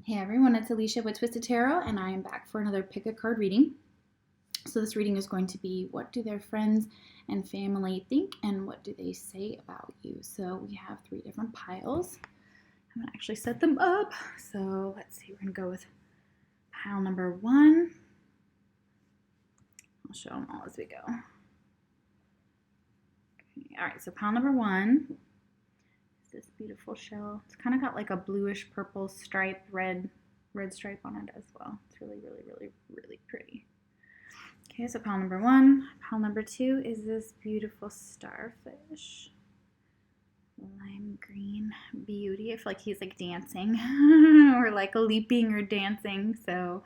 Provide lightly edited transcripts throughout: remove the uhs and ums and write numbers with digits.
Hey everyone, it's Alicia with Twisted Tarot, and I am back for another pick a card reading. So this reading is going to be, what do their friends and family think, and what do they say about you? So we have 3 different piles. I'm going to actually set them up. So let's see, we're going to go with pile number 1. I'll show them all as we go. Okay, all right, so pile number 1 is this beautiful shell. It's kind of got like a bluish purple stripe, red stripe on it as well. It's really, really, really, really pretty. Okay, so pile number 1. Pile number 2 is this beautiful starfish. Lime green beauty. I feel like he's like dancing or like leaping or dancing. So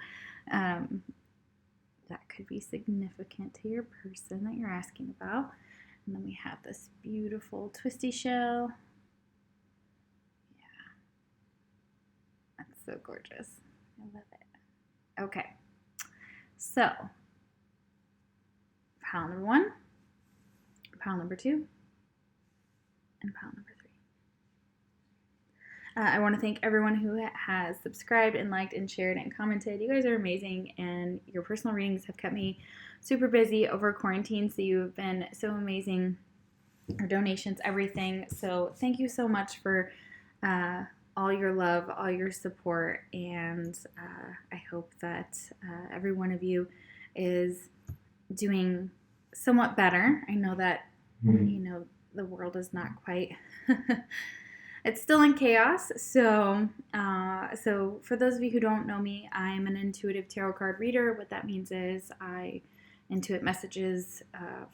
that could be significant to your person that you're asking about. And then we have this beautiful twisty shell. Yeah. That's so gorgeous. I love it. Okay. So pile number 1, pile number 2, and pile number 3. I want to thank everyone who has subscribed and liked and shared and commented. You guys are amazing, and your personal readings have kept me super busy over quarantine, so you've been so amazing. Your donations, everything. So thank you so much for all your love, all your support, and I hope that every one of you is doing somewhat better. I know that, the world is not quite, it's still in chaos. So for those of you who don't know me, I'm an intuitive tarot card reader. What that means is I intuit messages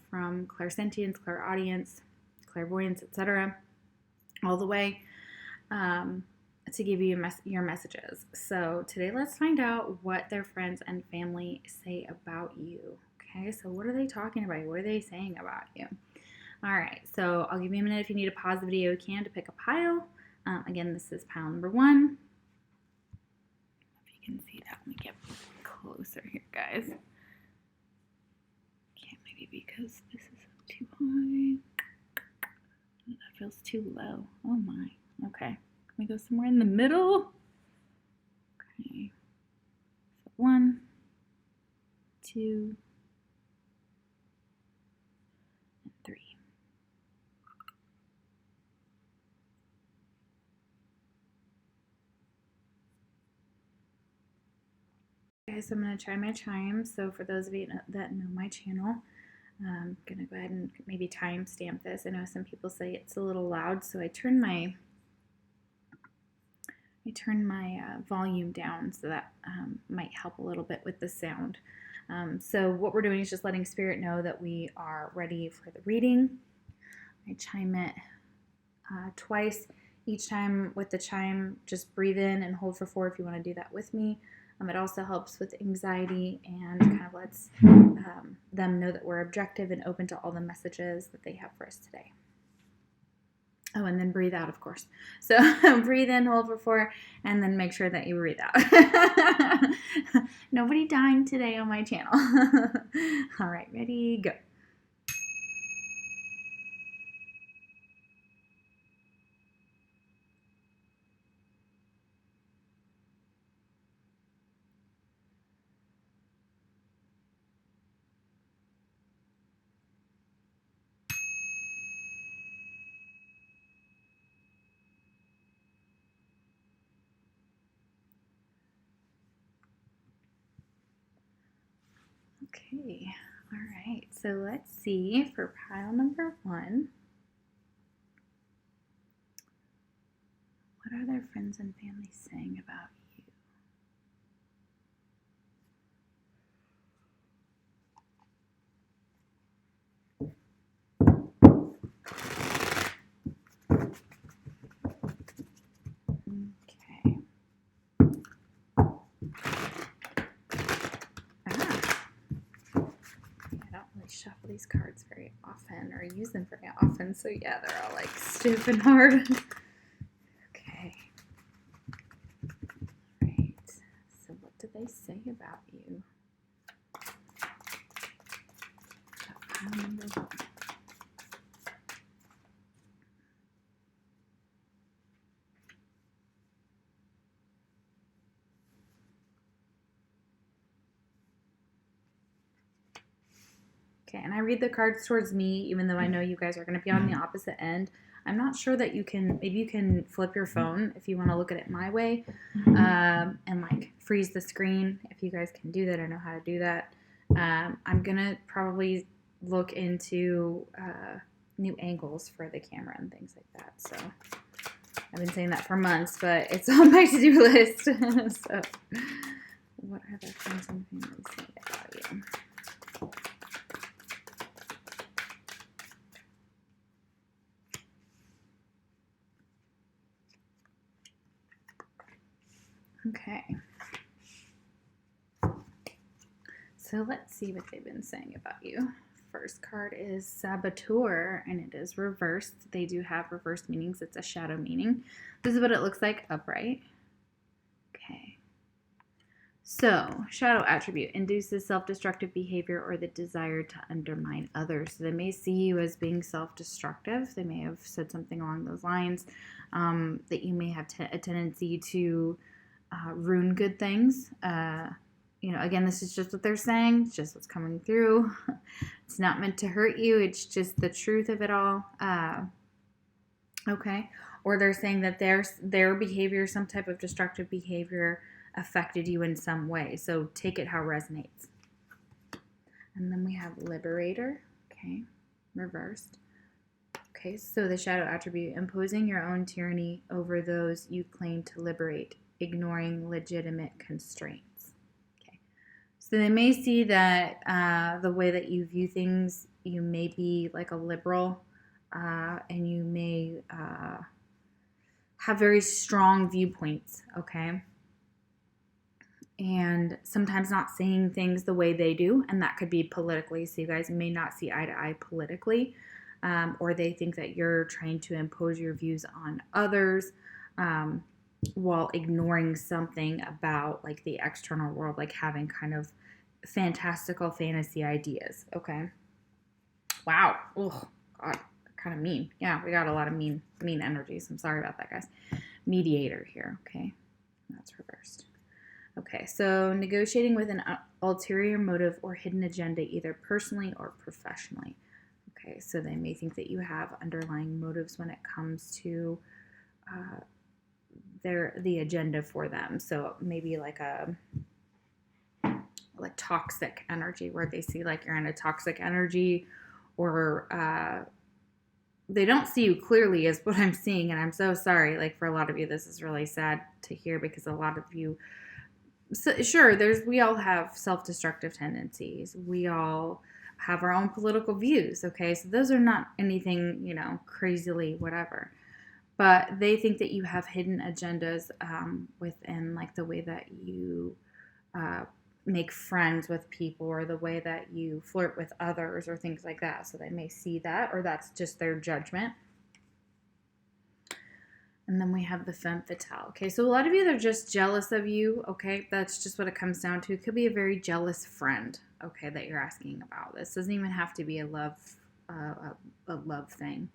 from clairsentience, clairaudience, clairvoyance, etc., all the way to give you your messages. So today let's find out what their friends and family say about you. Okay, so what are they talking about you? What are they saying about you? All right, so I'll give you a minute if you need to pause the video, you can, to pick a pile. Again, this is pile number 1. If you can see that, let me get closer here, guys. Can't maybe because this is too high. That feels too low. Oh my. Okay, can we go somewhere in the middle? Okay, so 1, 2, 3. Okay, so I'm going to try my chime. So for those of you that know my channel, I'm going to go ahead and maybe time stamp this. I know some people say it's a little loud, so I turn my volume down, so that might help a little bit with the sound. So what we're doing is just letting Spirit know that we are ready for the reading. I chime it twice. Each time with the chime, just breathe in and hold for 4 if you want to do that with me. It also helps with anxiety and kind of lets them know that we're objective and open to all the messages that they have for us today. Oh, and then breathe out, of course. So breathe in, hold for 4, and then make sure that you breathe out. Nobody dying today on my channel. All right, ready, go. Okay, all right, so let's see for pile number 1. What are their friends and family saying about you? Okay. I don't really shuffle these cards very often or use them very often, so yeah, they're all like stiff and hard. Okay. Right. So what do they say about you? Pile number 1. Okay, and I read the cards towards me, even though I know you guys are going to be on the opposite end. I'm not sure that you can, maybe you can flip your phone if you want to look at it my way, and like freeze the screen. If you guys can do that, I know how to do that. I'm going to probably look into new angles for the camera and things like that. So I've been saying that for months, but it's on my to-do list. So what other friends and family say about you? Okay. So let's see what they've been saying about you. First card is Saboteur, and it is reversed. They do have reversed meanings. It's a shadow meaning. This is what it looks like upright. Okay. So, shadow attribute induces self-destructive behavior or the desire to undermine others. So they may see you as being self-destructive. They may have said something along those lines, that you may have a tendency to ruin good things. You know, again, this is just what they're saying. It's just what's coming through. It's not meant to hurt you. It's just the truth of it all. Okay. Or they're saying that their behavior, some type of destructive behavior, affected you in some way. So take it how it resonates. And then we have Liberator. Okay. Reversed. Okay. So the shadow attribute, imposing your own tyranny over those you claim to liberate, ignoring legitimate constraints. So they may see that the way that you view things, you may be like a liberal, and you may have very strong viewpoints, okay? And sometimes not saying things the way they do, and that could be politically. So you guys may not see eye to eye politically, or they think that you're trying to impose your views on others, while ignoring something about like the external world, like having kind of fantastical fantasy ideas. Okay. Wow. Oh God, kind of mean. Yeah, we got a lot of mean energies. I'm sorry about that, guys. Mediator here. Okay. That's reversed. Okay. So negotiating with an ulterior motive or hidden agenda, either personally or professionally. Okay. So they may think that you have underlying motives when it comes to the agenda for them. So maybe like toxic energy, where they see like you're in a toxic energy, or they don't see you clearly is what I'm seeing. And I'm so sorry, like for a lot of you, this is really sad to hear, because a lot of you, so, sure, we all have self-destructive tendencies. We all have our own political views. Okay. So those are not anything, you know, crazily whatever. But they think that you have hidden agendas within like the way that you make friends with people, or the way that you flirt with others, or things like that. So they may see that, or that's just their judgment. And then we have the femme fatale. Okay, so a lot of you, they're just jealous of you. Okay, that's just what it comes down to. It could be a very jealous friend, okay, that you're asking about. This doesn't even have to be a love thing.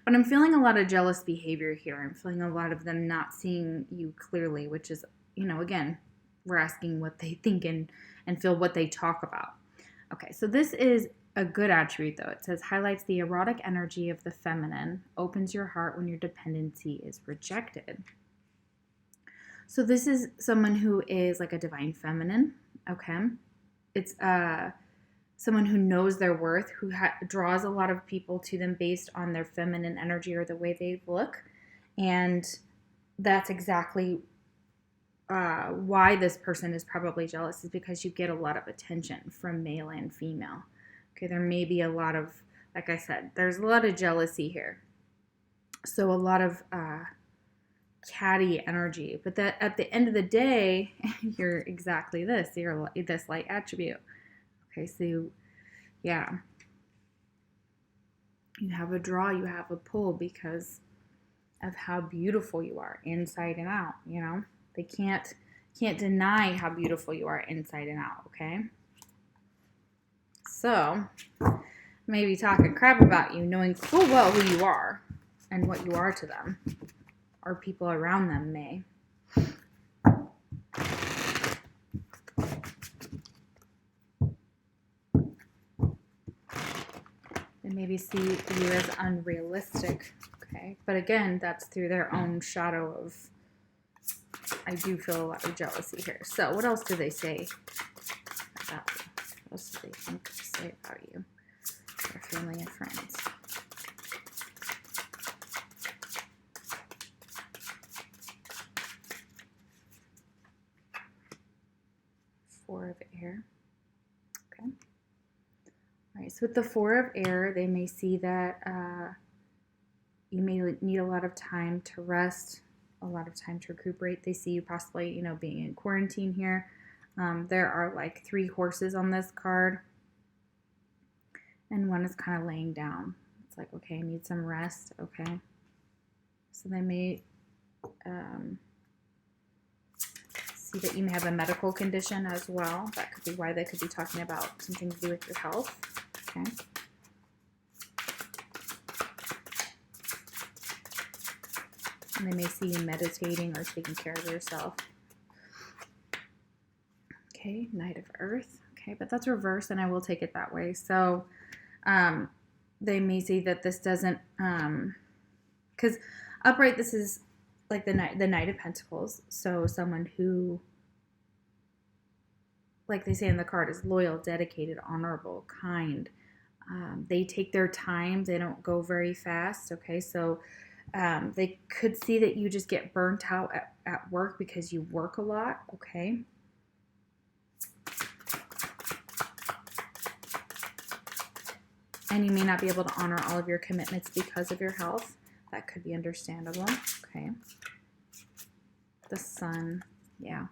But I'm feeling a lot of jealous behavior here. I'm feeling a lot of them not seeing you clearly, which is, you know, again, we're asking what they think and feel, what they talk about. Okay, so this is a good attribute, though. It says, highlights the erotic energy of the feminine, opens your heart when your dependency is rejected. So this is someone who is like a divine feminine, okay? It's someone who knows their worth, who draws a lot of people to them based on their feminine energy or the way they look. And that's exactly why this person is probably jealous, is because you get a lot of attention from male and female. Okay, there may be a lot of, like I said, there's a lot of jealousy here. So a lot of catty energy. But that at the end of the day, you're exactly this. You're this light attribute. Okay, so yeah. You have a draw, you have a pull because of how beautiful you are inside and out, you know? They can't deny how beautiful you are inside and out, okay? So, maybe talking crap about you, knowing full well who you are and what you are to them, or people around them may. maybe see you as unrealistic, okay? But again, that's through their own shadow of, I do feel a lot of jealousy here. So what else do they say about you? What else do they think to say about you? Their family and friends. Four of Air. Okay. All right, so with the Four of Air, they may see that you may need a lot of time to rest, a lot of time to recuperate. They see you possibly, you know, being in quarantine here. There are like 3 horses on this card, and one is kind of laying down. It's like, okay, I need some rest. Okay. So they may see that you may have a medical condition as well. That could be why they could be talking about something to do with your health. Okay. And they may see you meditating or taking care of yourself. Okay, Knight of Earth. Okay, but that's reversed, and I will take it that way. So they may see that this doesn't, because upright, this is like the Knight of Pentacles. So someone who, like they say in the card, is loyal, dedicated, honorable, kind. They take their time. They don't go very fast. Okay, so they could see that you just get burnt out at work because you work a lot. Okay. And you may not be able to honor all of your commitments because of your health. That could be understandable. Okay. The Sun. Yeah.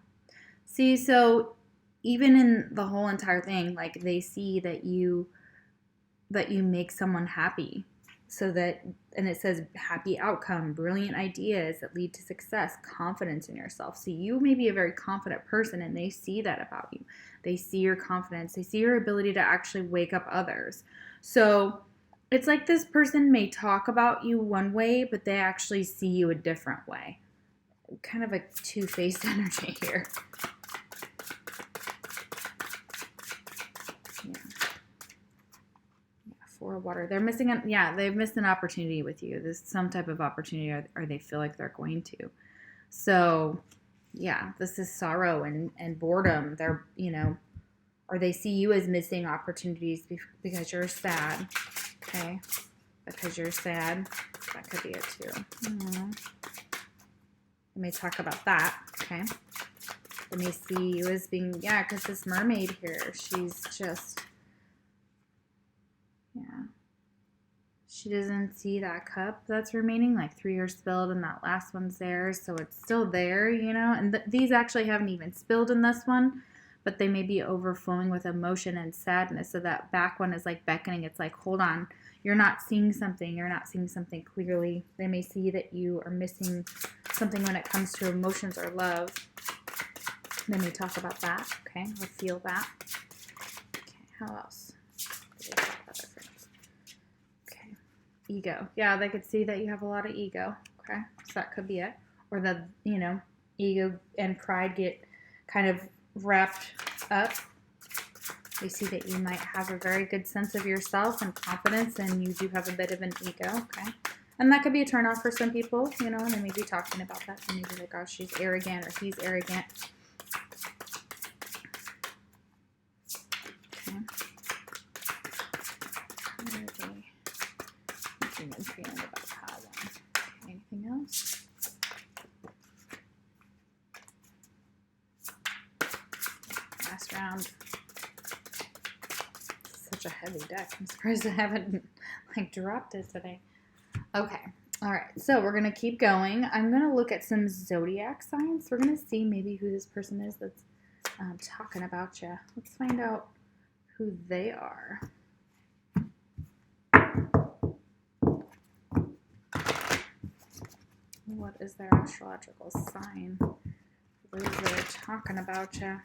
See, so even in the whole entire thing, like they see that you make someone happy. So that, and it says happy outcome, brilliant ideas that lead to success, confidence in yourself. So you may be a very confident person, and they see that about you. They see your confidence. They see your ability to actually wake up others. So it's like this person may talk about you one way, but they actually see you a different way. Kind of a two-faced energy here. Yeah. Four of Water. They're missing they've missed an opportunity with you. There's some type of opportunity, or they feel like they're going to. So yeah, this is sorrow and boredom. They're, you know, or they see you as missing opportunities because you're sad. Okay. Because you're sad. That could be it too. Let me talk about that. Okay. Let me see you as being, because this mermaid here, she's just, she doesn't see that cup that's remaining. Like 3 are spilled and that last one's there. So it's still there, you know, and these actually haven't even spilled in this one, but they may be overflowing with emotion and sadness. So that back one is like beckoning. It's like, hold on, you're not seeing something. You're not seeing something clearly. They may see that you are missing something when it comes to emotions or love. They may talk about that, okay, or feel that. Okay, how else? Okay, ego. Yeah, they could see that you have a lot of ego, okay, so that could be it. Or that, you know, ego and pride get kind of wrapped up. They see that you might have a very good sense of yourself and confidence, and you do have a bit of an ego, okay? And that could be a turnoff for some people, you know, and they may be talking about that. They may be like, oh, she's arrogant, or he's arrogant. Okay. What are they thinking and feeling about how long? Okay, anything else? Last round. Such a heavy deck. I'm surprised I haven't like dropped it today. Okay. All right. So we're going to keep going. I'm going to look at some zodiac signs. We're going to see maybe who this person is that's talking about you. Let's find out who they are. What is their astrological sign? Those that are talking about you.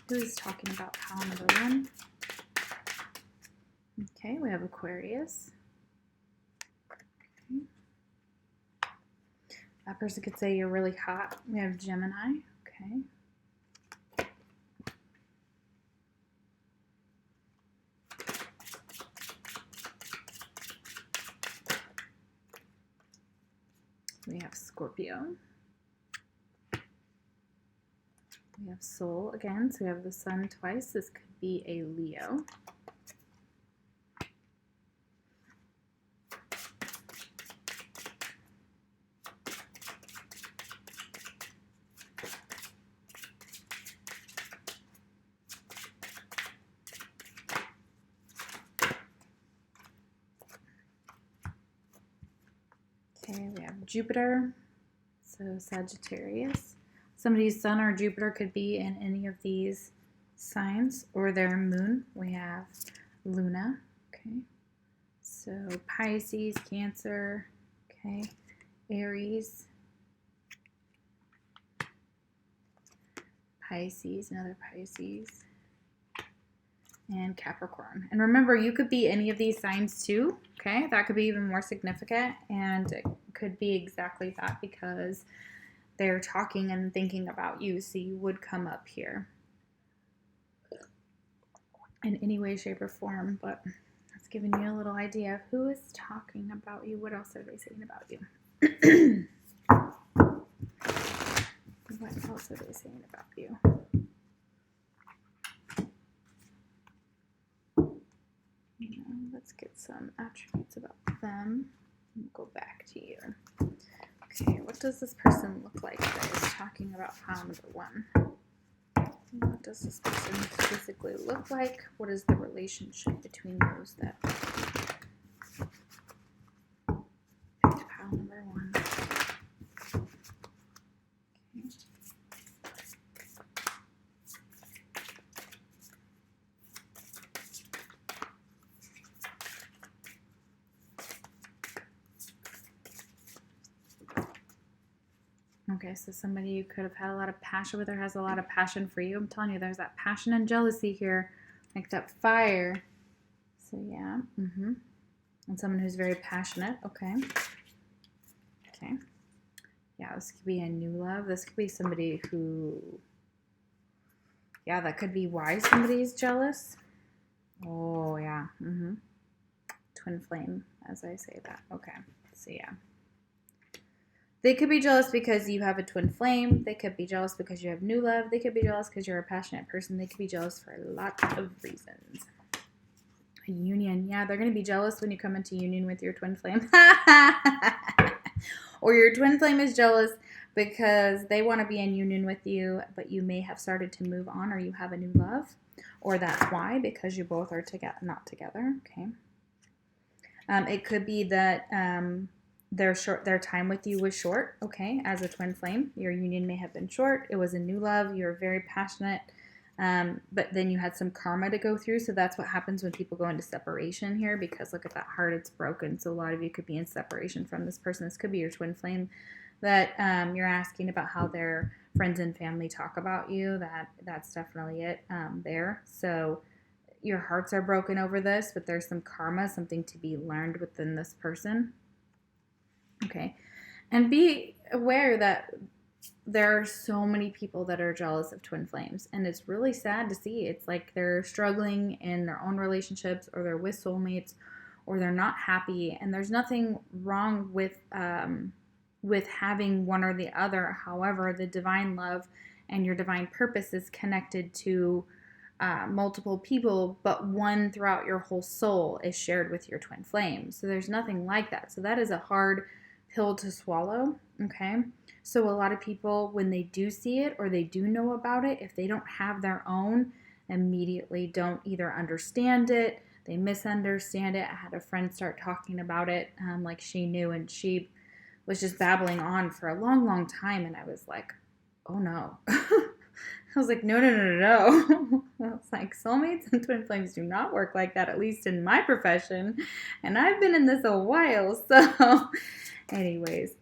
Who's talking about pile number 1? Okay, we have Aquarius. Okay. That person could say you're really hot. We have Gemini. Okay. We have Scorpio. We have Soul again, so we have the Sun twice. This could be a Leo. Okay, we have Jupiter, so Sagittarius. Somebody's Sun or Jupiter could be in any of these signs, or their moon. We have Luna, okay. So Pisces, Cancer, okay. Aries, Pisces, another Pisces, and Capricorn. And remember, you could be any of these signs too, okay? That could be even more significant, and it could be exactly that because they're talking and thinking about you, so you would come up here in any way, shape, or form. But that's giving you a little idea of who is talking about you. What else are they saying about you? What else are they saying about you? Let's get some attributes about them. We'll go back to you. Okay, what does this person look like that is talking about pile number 1? What does this person physically look like? What is the relationship between those that picked pile number 1? Okay, so somebody you could have had a lot of passion with or has a lot of passion for you. I'm telling you, there's that passion and jealousy here, like that fire. So yeah, and someone who's very passionate. Okay. Yeah, this could be a new love. This could be somebody who, yeah, that could be why somebody's jealous. Oh yeah, twin flame, as I say that. Okay, so yeah. They could be jealous because you have a twin flame. They could be jealous because you have new love. They could be jealous because you're a passionate person. They could be jealous for a lot of reasons. A union. Yeah, they're going to be jealous when you come into union with your twin flame. Or your twin flame is jealous because they want to be in union with you, but you may have started to move on, or you have a new love. Or that's why, because you both are not together. Okay. It could be that their time with you was short, okay, as a twin flame. Your union may have been short. It was a new love. You were very passionate, but then you had some karma to go through. So that's what happens when people go into separation here, because look at that heart, it's broken. So a lot of you could be in separation from this person. This could be your twin flame that you're asking about how their friends and family talk about you. That's definitely it there. So your hearts are broken over this, but there's some karma, something to be learned within this person. Okay, and be aware that there are so many people that are jealous of twin flames, and it's really sad to see. It's like they're struggling in their own relationships, or they're with soulmates, or they're not happy, and there's nothing wrong with having one or the other. However, the divine love and your divine purpose is connected to multiple people, but one throughout your whole soul is shared with your twin flame. So there's nothing like that. So that is a hard pill to swallow, okay? So a lot of people, when they do see it or they do know about it, if they don't have their own, immediately don't either understand it, they misunderstand it. I had a friend start talking about it like she knew, and she was just babbling on for a long, long time, and I was like, oh no. I was like, no. I was like, soulmates and twin flames do not work like that, at least in my profession. And I've been in this a while. So anyways,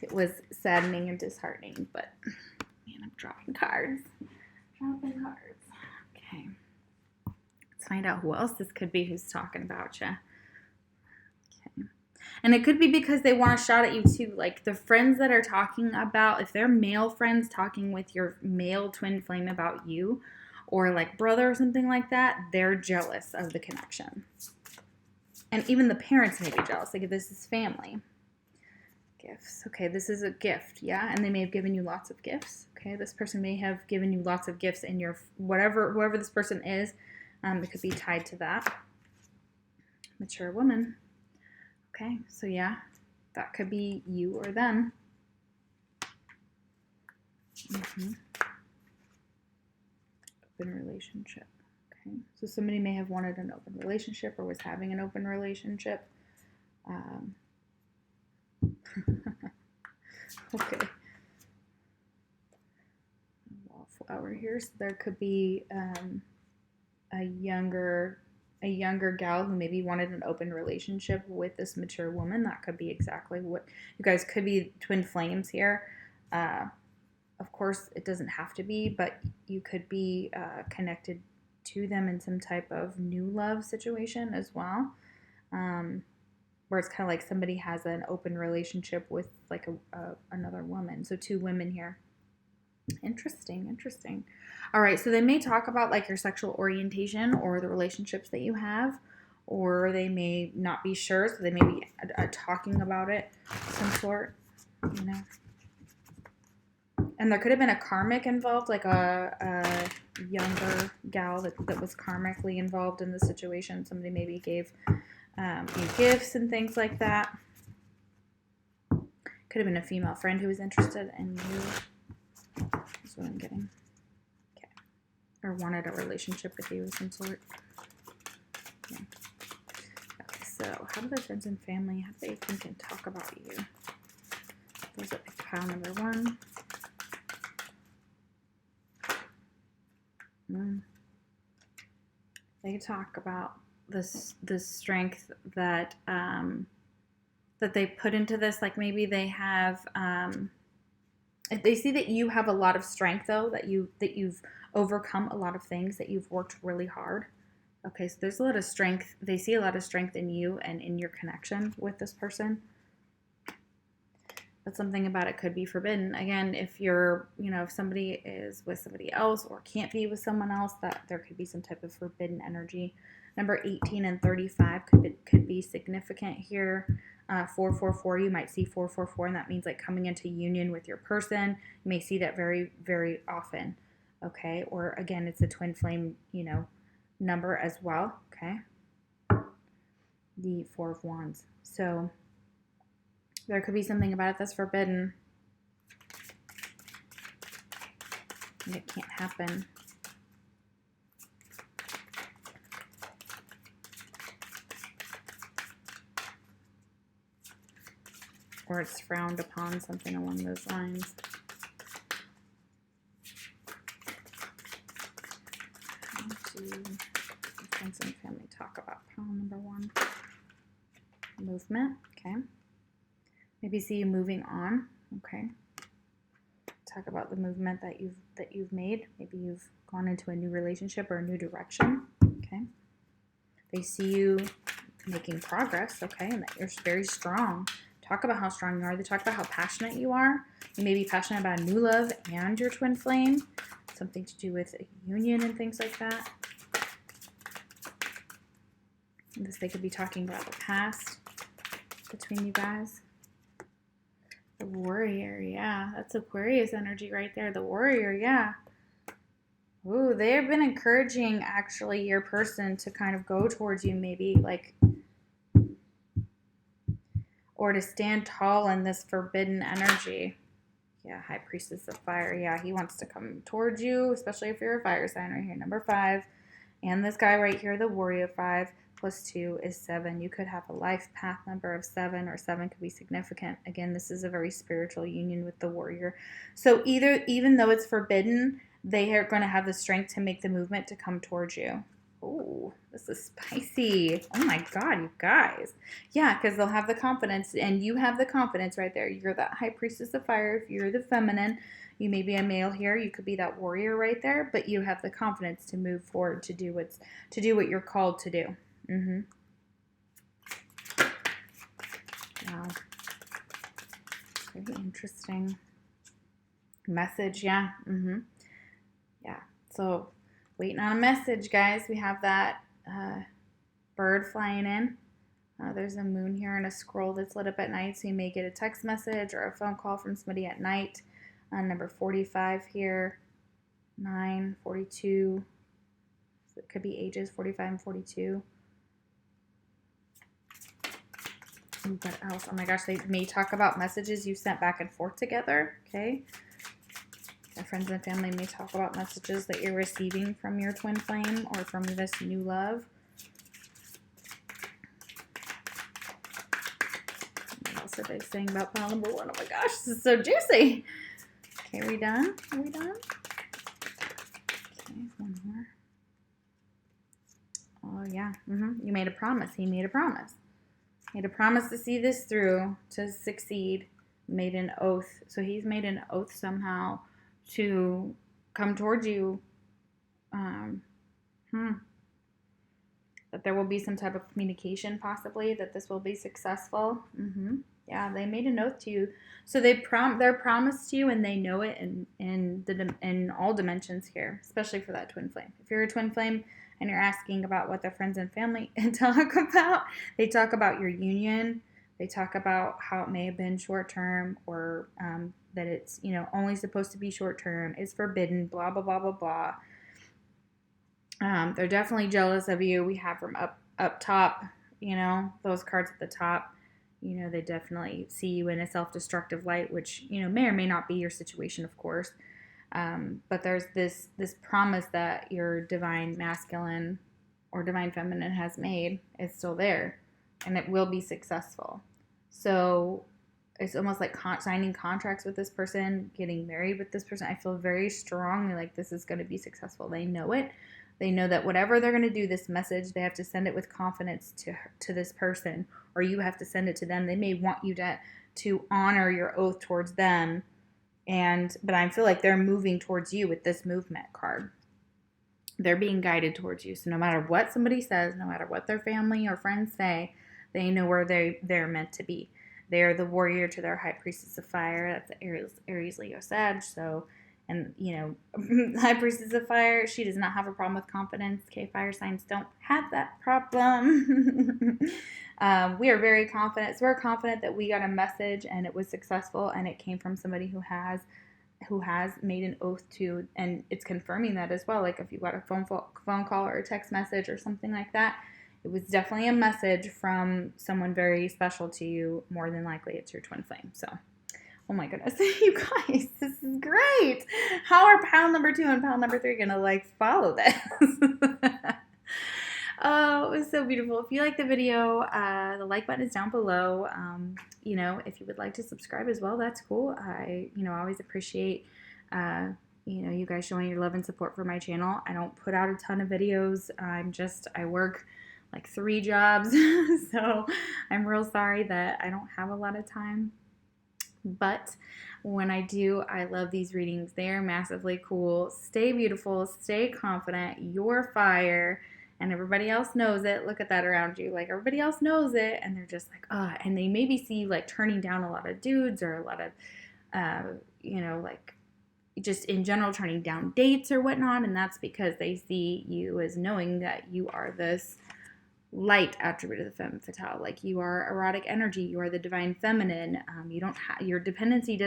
it was saddening and disheartening. But, man, I'm dropping cards. Okay. Let's find out who else this could be who's talking about you. Okay. And it could be because they want a shot at you too. Like the friends that are talking about, if they're male friends talking with your male twin flame about you, or like brother or something like that, they're jealous of the connection. And even the parents may be jealous. Like if this is family. Gifts. Okay, this is a gift, yeah? And they may have given you lots of gifts. Okay, this person may have given you lots of gifts in your, whoever this person is, it could be tied to that. Mature woman. Okay, so yeah, that could be you or them. Open relationship. Okay, so somebody may have wanted an open relationship or was having an open relationship. Okay. Wallflower here. So there could be a younger gal who maybe wanted an open relationship with this mature woman. That could be exactly what you guys could be, twin flames here. Of course, it doesn't have to be, but you could be connected to them in some type of new love situation as well. Where it's kind of like somebody has an open relationship with like another woman. So two women here. Interesting. All right, so they may talk about like your sexual orientation or the relationships that you have, or they may not be sure, so they may be talking about it of some sort, you know. And there could have been a karmic involved, like a younger gal that was karmically involved in the situation. Somebody maybe gave you gifts and things like that. Could have been a female friend who was interested in you. That's what I'm getting. Okay. Or wanted a relationship with you of some sort. Yeah. Okay, so how do their friends and family, how do they think and talk about you? Those are pile number 1. They talk about the strength that that they put into this. Like maybe they have if they see that you have a lot of strength, though, that you've overcome a lot of things, that you've worked really hard. Okay, so there's a lot of strength. They see a lot of strength in you and in your connection with this person. But something about it could be forbidden. Again, if you're, if somebody is with somebody else or can't be with someone else, that there could be some type of forbidden energy. Number 18 and 35 could be significant here. 444, you might see 444, and that means like coming into union with your person. You may see that very, very often. Okay, or again, it's a twin flame, number as well. Okay, the 4 of Wands. So there could be something about it that's forbidden. It can't happen. Or it's frowned upon, something along those lines. How do friends and family talk about pile number 1? Movement, okay. Maybe see you moving on, okay. Talk about the movement that you've made. Maybe you've gone into a new relationship or a new direction, okay. They see you making progress, okay, and that you're very strong. Talk about how strong you are. They talk about how passionate you are. You may be passionate about new love and your twin flame. Something to do with a union and things like that. They could be talking about the past between you guys. The warrior, yeah. That's Aquarius energy right there. The warrior, yeah. Ooh, they have been encouraging, actually, your person to kind of go towards you, maybe, like, or to stand tall in this forbidden energy. Yeah, High Priestess of Fire. Yeah, he wants to come towards you, especially if you're a fire sign right here. Number 5. And this guy right here, the Warrior 5 plus 2 is 7. You could have a life path number of 7, or 7 could be significant. Again, this is a very spiritual union with the warrior. So even though it's forbidden, they are going to have the strength to make the movement to come towards you. Oh, this is spicy. Oh my God, you guys. Yeah, because they'll have the confidence, and you have the confidence right there. You're that High Priestess of Fire. If you're the feminine, you may be a male here. You could be that warrior right there, but you have the confidence to move forward, to do what you're called to do. Wow. Very interesting. Message, yeah. Yeah. So, waiting on a message, guys. We have that bird flying in. There's a moon here and a scroll that's lit up at night, so you may get a text message or a phone call from somebody at night. Number 45 here, 9, 42. So it could be ages 45 and 42. What else? Oh my gosh, they may talk about messages you sent back and forth together. Okay. Your friends and family may talk about messages that you're receiving from your twin flame or from this new love. What else are they saying about pile number 1? Oh my gosh, this is so juicy. Okay, are we done? Are we done? Okay, one more. Oh yeah. You made a promise. He made a promise. Made a promise to see this through, to succeed. Made an oath. So he's made an oath somehow to come towards you. That there will be some type of communication, possibly, that this will be successful. Yeah, they made an oath to you. So they're promised to you, and they know it in all dimensions here, especially for that twin flame. If you're a twin flame and you're asking about what their friends and family talk about, they talk about your union. They talk about how it may have been short term, or that it's, only supposed to be short term. It's forbidden, blah, blah, blah, blah, blah. They're definitely jealous of you. We have from up top, those cards at the top. They definitely see you in a self-destructive light, which, may or may not be your situation, of course. But there's this promise that your divine masculine or divine feminine has made is still there, and it will be successful. So it's almost like signing contracts with this person, getting married with this person. I feel very strongly like this is going to be successful. They know it. They know that whatever they're going to do, this message, they have to send it with confidence to this person, or you have to send it to them. They may want you to honor your oath towards them, but I feel like they're moving towards you with this movement card. They're being guided towards you. So no matter what somebody says, no matter what their family or friends say, they know where they're meant to be. They're the warrior to their high priestess of fire. That's the Aries, Leo, Sag. So, and high priestess of fire, she does not have a problem with confidence. Okay, fire signs don't have that problem. We are very confident. So we're confident that we got a message and it was successful, and it came from somebody who has made an oath to, and it's confirming that as well. Like if you got a phone call or a text message or something like that, it was definitely a message from someone very special to you. More than likely, it's your twin flame. So, oh my goodness, you guys, this is great. How are pile number 2 and pile number 3 gonna follow this? Oh, it was so beautiful. If you like the video, the like button is down below. If you would like to subscribe as well, that's cool. I always appreciate, you guys showing your love and support for my channel. I don't put out a ton of videos. I work like 3 jobs. So I'm real sorry that I don't have a lot of time. But when I do, I love these readings. They are massively cool. Stay beautiful. Stay confident. You're fire. And everybody else knows it. Look at that around you. Like, everybody else knows it. And they're just like, and they maybe see you turning down a lot of dudes, or a lot of, just in general turning down dates or whatnot. And that's because they see you as knowing that you are this light attribute of the femme fatale. Like, you are erotic energy. You are the divine feminine. You don't have, your dependency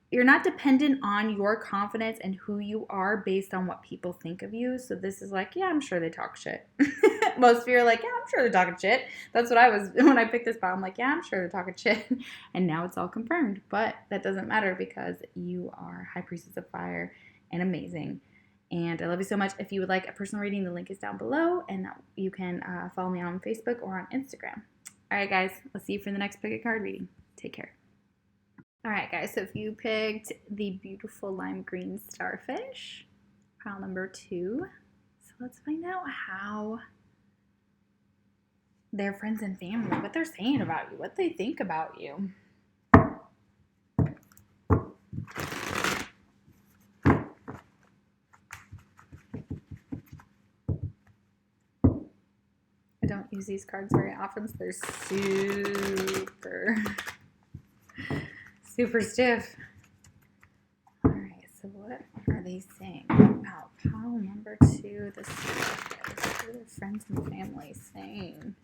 you're not dependent on your confidence and who you are based on what people think of you. So this is like, yeah, I'm sure they talk shit. Most of you are like, yeah, I'm sure they're talking shit. That's what I was, when I picked this file, I'm like, yeah, I'm sure they're talking shit. And now it's all confirmed. But that doesn't matter, because you are High Priestess of Fire and amazing. And I love you so much. If you would like a personal reading, the link is down below. And you can follow me on Facebook or on Instagram. All right, guys. I'll see you for the next pick a card reading. Take care. All right, guys, so if you picked the beautiful lime green starfish, pile number 2, so let's find out how their friends and family, what they're saying about you, what they think about you. don't use these cards very often, so they're super stiff. All right, so what are they saying about pile number 2, the Spirit? What are their friends and family saying?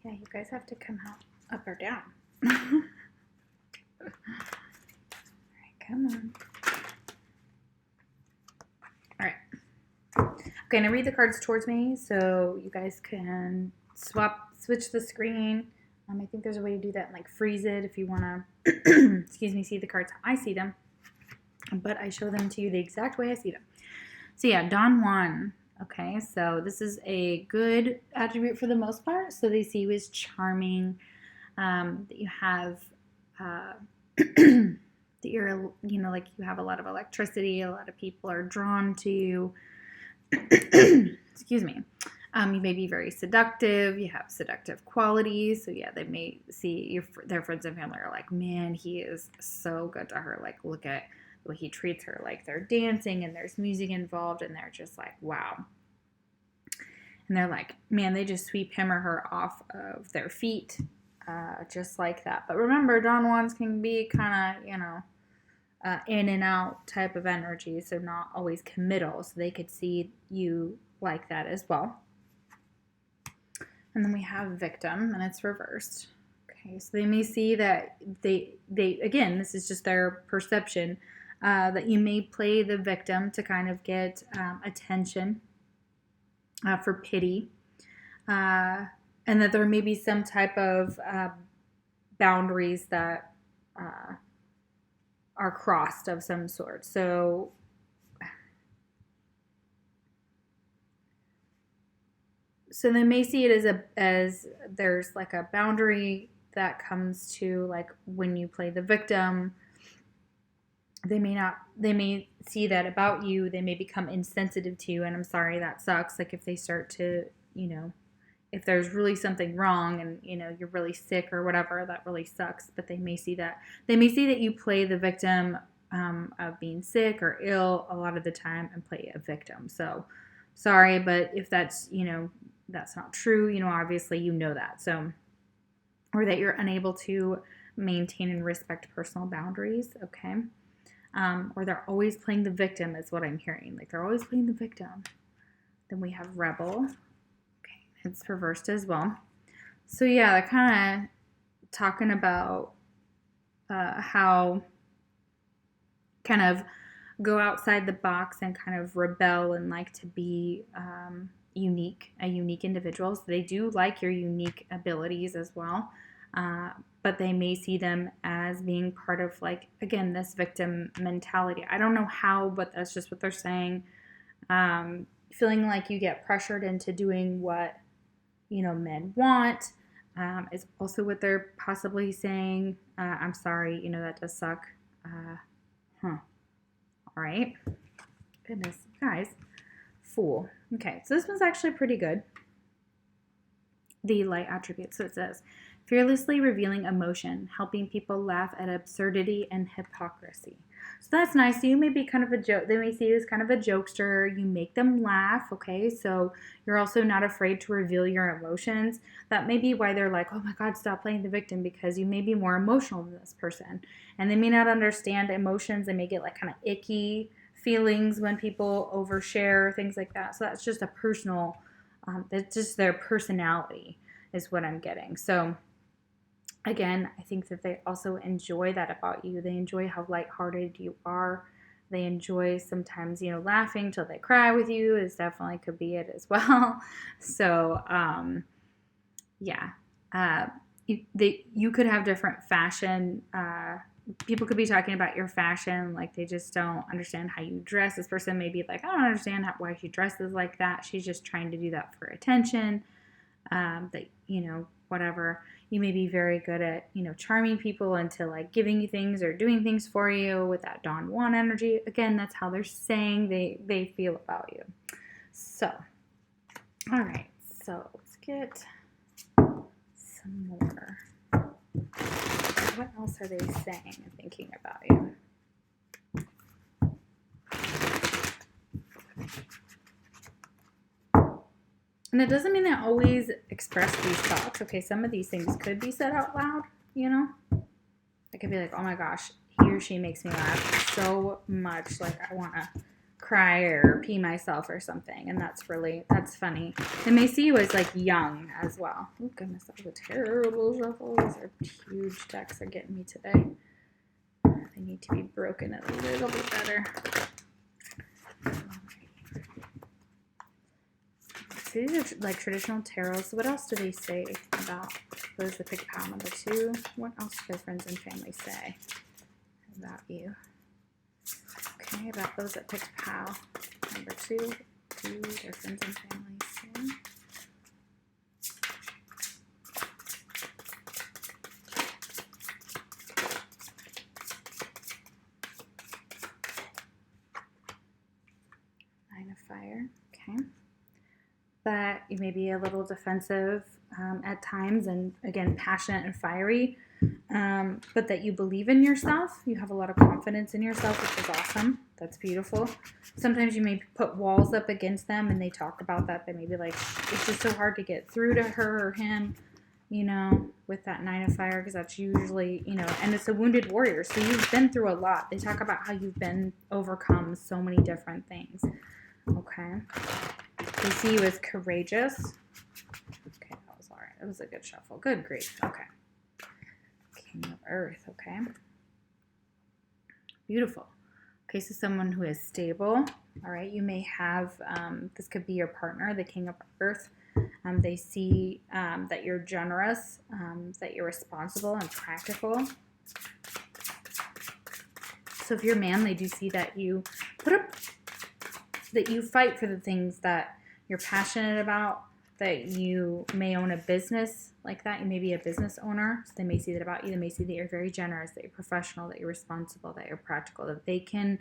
Yeah, you guys have to come out up or down. All right, come on. All right. Okay, I'm gonna read the cards towards me so you guys can switch the screen. I think there's a way to do that and like freeze it if you wanna, excuse me, see the cards how I see them. But I show them to you the exact way I see them. So yeah, Don Juan. Okay, so this is a good attribute for the most part. So they see you as charming, that you have, that you're, like you have a lot of electricity. A lot of people are drawn to you. Excuse me. You may be very seductive. You have seductive qualities. So yeah, they may see their friends and family are like, man, he is so good to her. Like, look at the way he treats her. Like, they're dancing and there's music involved and they're just like, wow. And they're like, man, they just sweep him or her off of their feet, just like that. But remember, Don Juans can be kind of, in and out type of energy, so not always committal. So they could see you like that as well. And then we have victim, and it's reversed. Okay, so they may see that they again, this is just their perception, that you may play the victim to kind of get attention, for pity, and that there may be some type of boundaries that are crossed of some sort. So they may see it as there's like a boundary that comes to like when you play the victim. They may see that about you. They may become insensitive to you, and I'm sorry, that sucks. Like if they start to, if there's really something wrong and, you're really sick or whatever, that really sucks. But they may see that you play the victim of being sick or ill a lot of the time and play a victim. So sorry, but if that's, that's not true, obviously that. So, or that you're unable to maintain and respect personal boundaries. Okay. Or they're always playing the victim is what I'm hearing. Like they're always playing the victim. Then we have rebel. Okay, it's reversed as well. So yeah, they're kind of talking about how kind of go outside the box and kind of rebel and like to be a unique individual. So they do like your unique abilities as well. But they may see them as being part of, like, again, this victim mentality. I don't know how, but that's just what they're saying. Feeling like you get pressured into doing what, men want is also what they're possibly saying. I'm sorry, that does suck. All right. Goodness, guys. Fool. Okay, so this one's actually pretty good. The light attribute. So it says, fearlessly revealing emotion, helping people laugh at absurdity and hypocrisy. So that's nice. So you may be kind of a joke. They may see you as kind of a jokester. You make them laugh, okay? So you're also not afraid to reveal your emotions. That may be why they're like, oh my God, stop playing the victim, because you may be more emotional than this person. And they may not understand emotions. They may get like kind of icky feelings when people overshare, things like that. So that's just a personal, that's just their personality is what I'm getting. So again, I think that they also enjoy that about you. They enjoy how lighthearted you are. They enjoy sometimes, laughing till they cry with you is definitely could be it as well. So, yeah. you could have different fashion. People could be talking about your fashion, like they just don't understand how you dress. This person may be like, I don't understand why she dresses like that. She's just trying to do that for attention. That, whatever. You may be very good at, charming people into like giving you things or doing things for you with that Don Juan energy. Again, that's how they're saying they feel about you. So, all right. So let's get some more. What else are they saying and thinking about you? And it doesn't mean they always express these thoughts. Okay, some of these things could be said out loud, It could be like, oh my gosh, he or she makes me laugh so much. Like I want to cry or pee myself or something. And that's funny. They may see you as like young as well. Oh goodness, that was a terrible shuffle. These are huge decks are getting me today. They need to be broken a little bit better. So these are like traditional tarot. So what else do they say about those that pick pile number 2? What else do their friends and family say about you? Okay, about those that picked pile number 2. Do their friends and family say? Nine of Fire. Okay. That you may be a little defensive at times, and again, passionate and fiery, but that you believe in yourself. You have a lot of confidence in yourself, which is awesome. That's beautiful. Sometimes you may put walls up against them, and they talk about that. They may be like, it's just so hard to get through to her or him, with that Nine of Fire, because that's usually, and it's a wounded warrior. So you've been through a lot. They talk about how you've been overcome so many different things. Okay. They see you as courageous. Okay, that was all right. It was a good shuffle. Good grief. Okay. King of Earth. Okay. Beautiful. Okay, so someone who is stable. All right. You may have, this could be your partner, the King of Earth. They see that you're generous, that you're responsible and practical. So if you're a man, they do see that you that you fight for the things that you're passionate about, that you may own a business like that. You may be a business owner. So they may see that about you. They may see that you're very generous, that you're professional, that you're responsible, that you're practical, that they can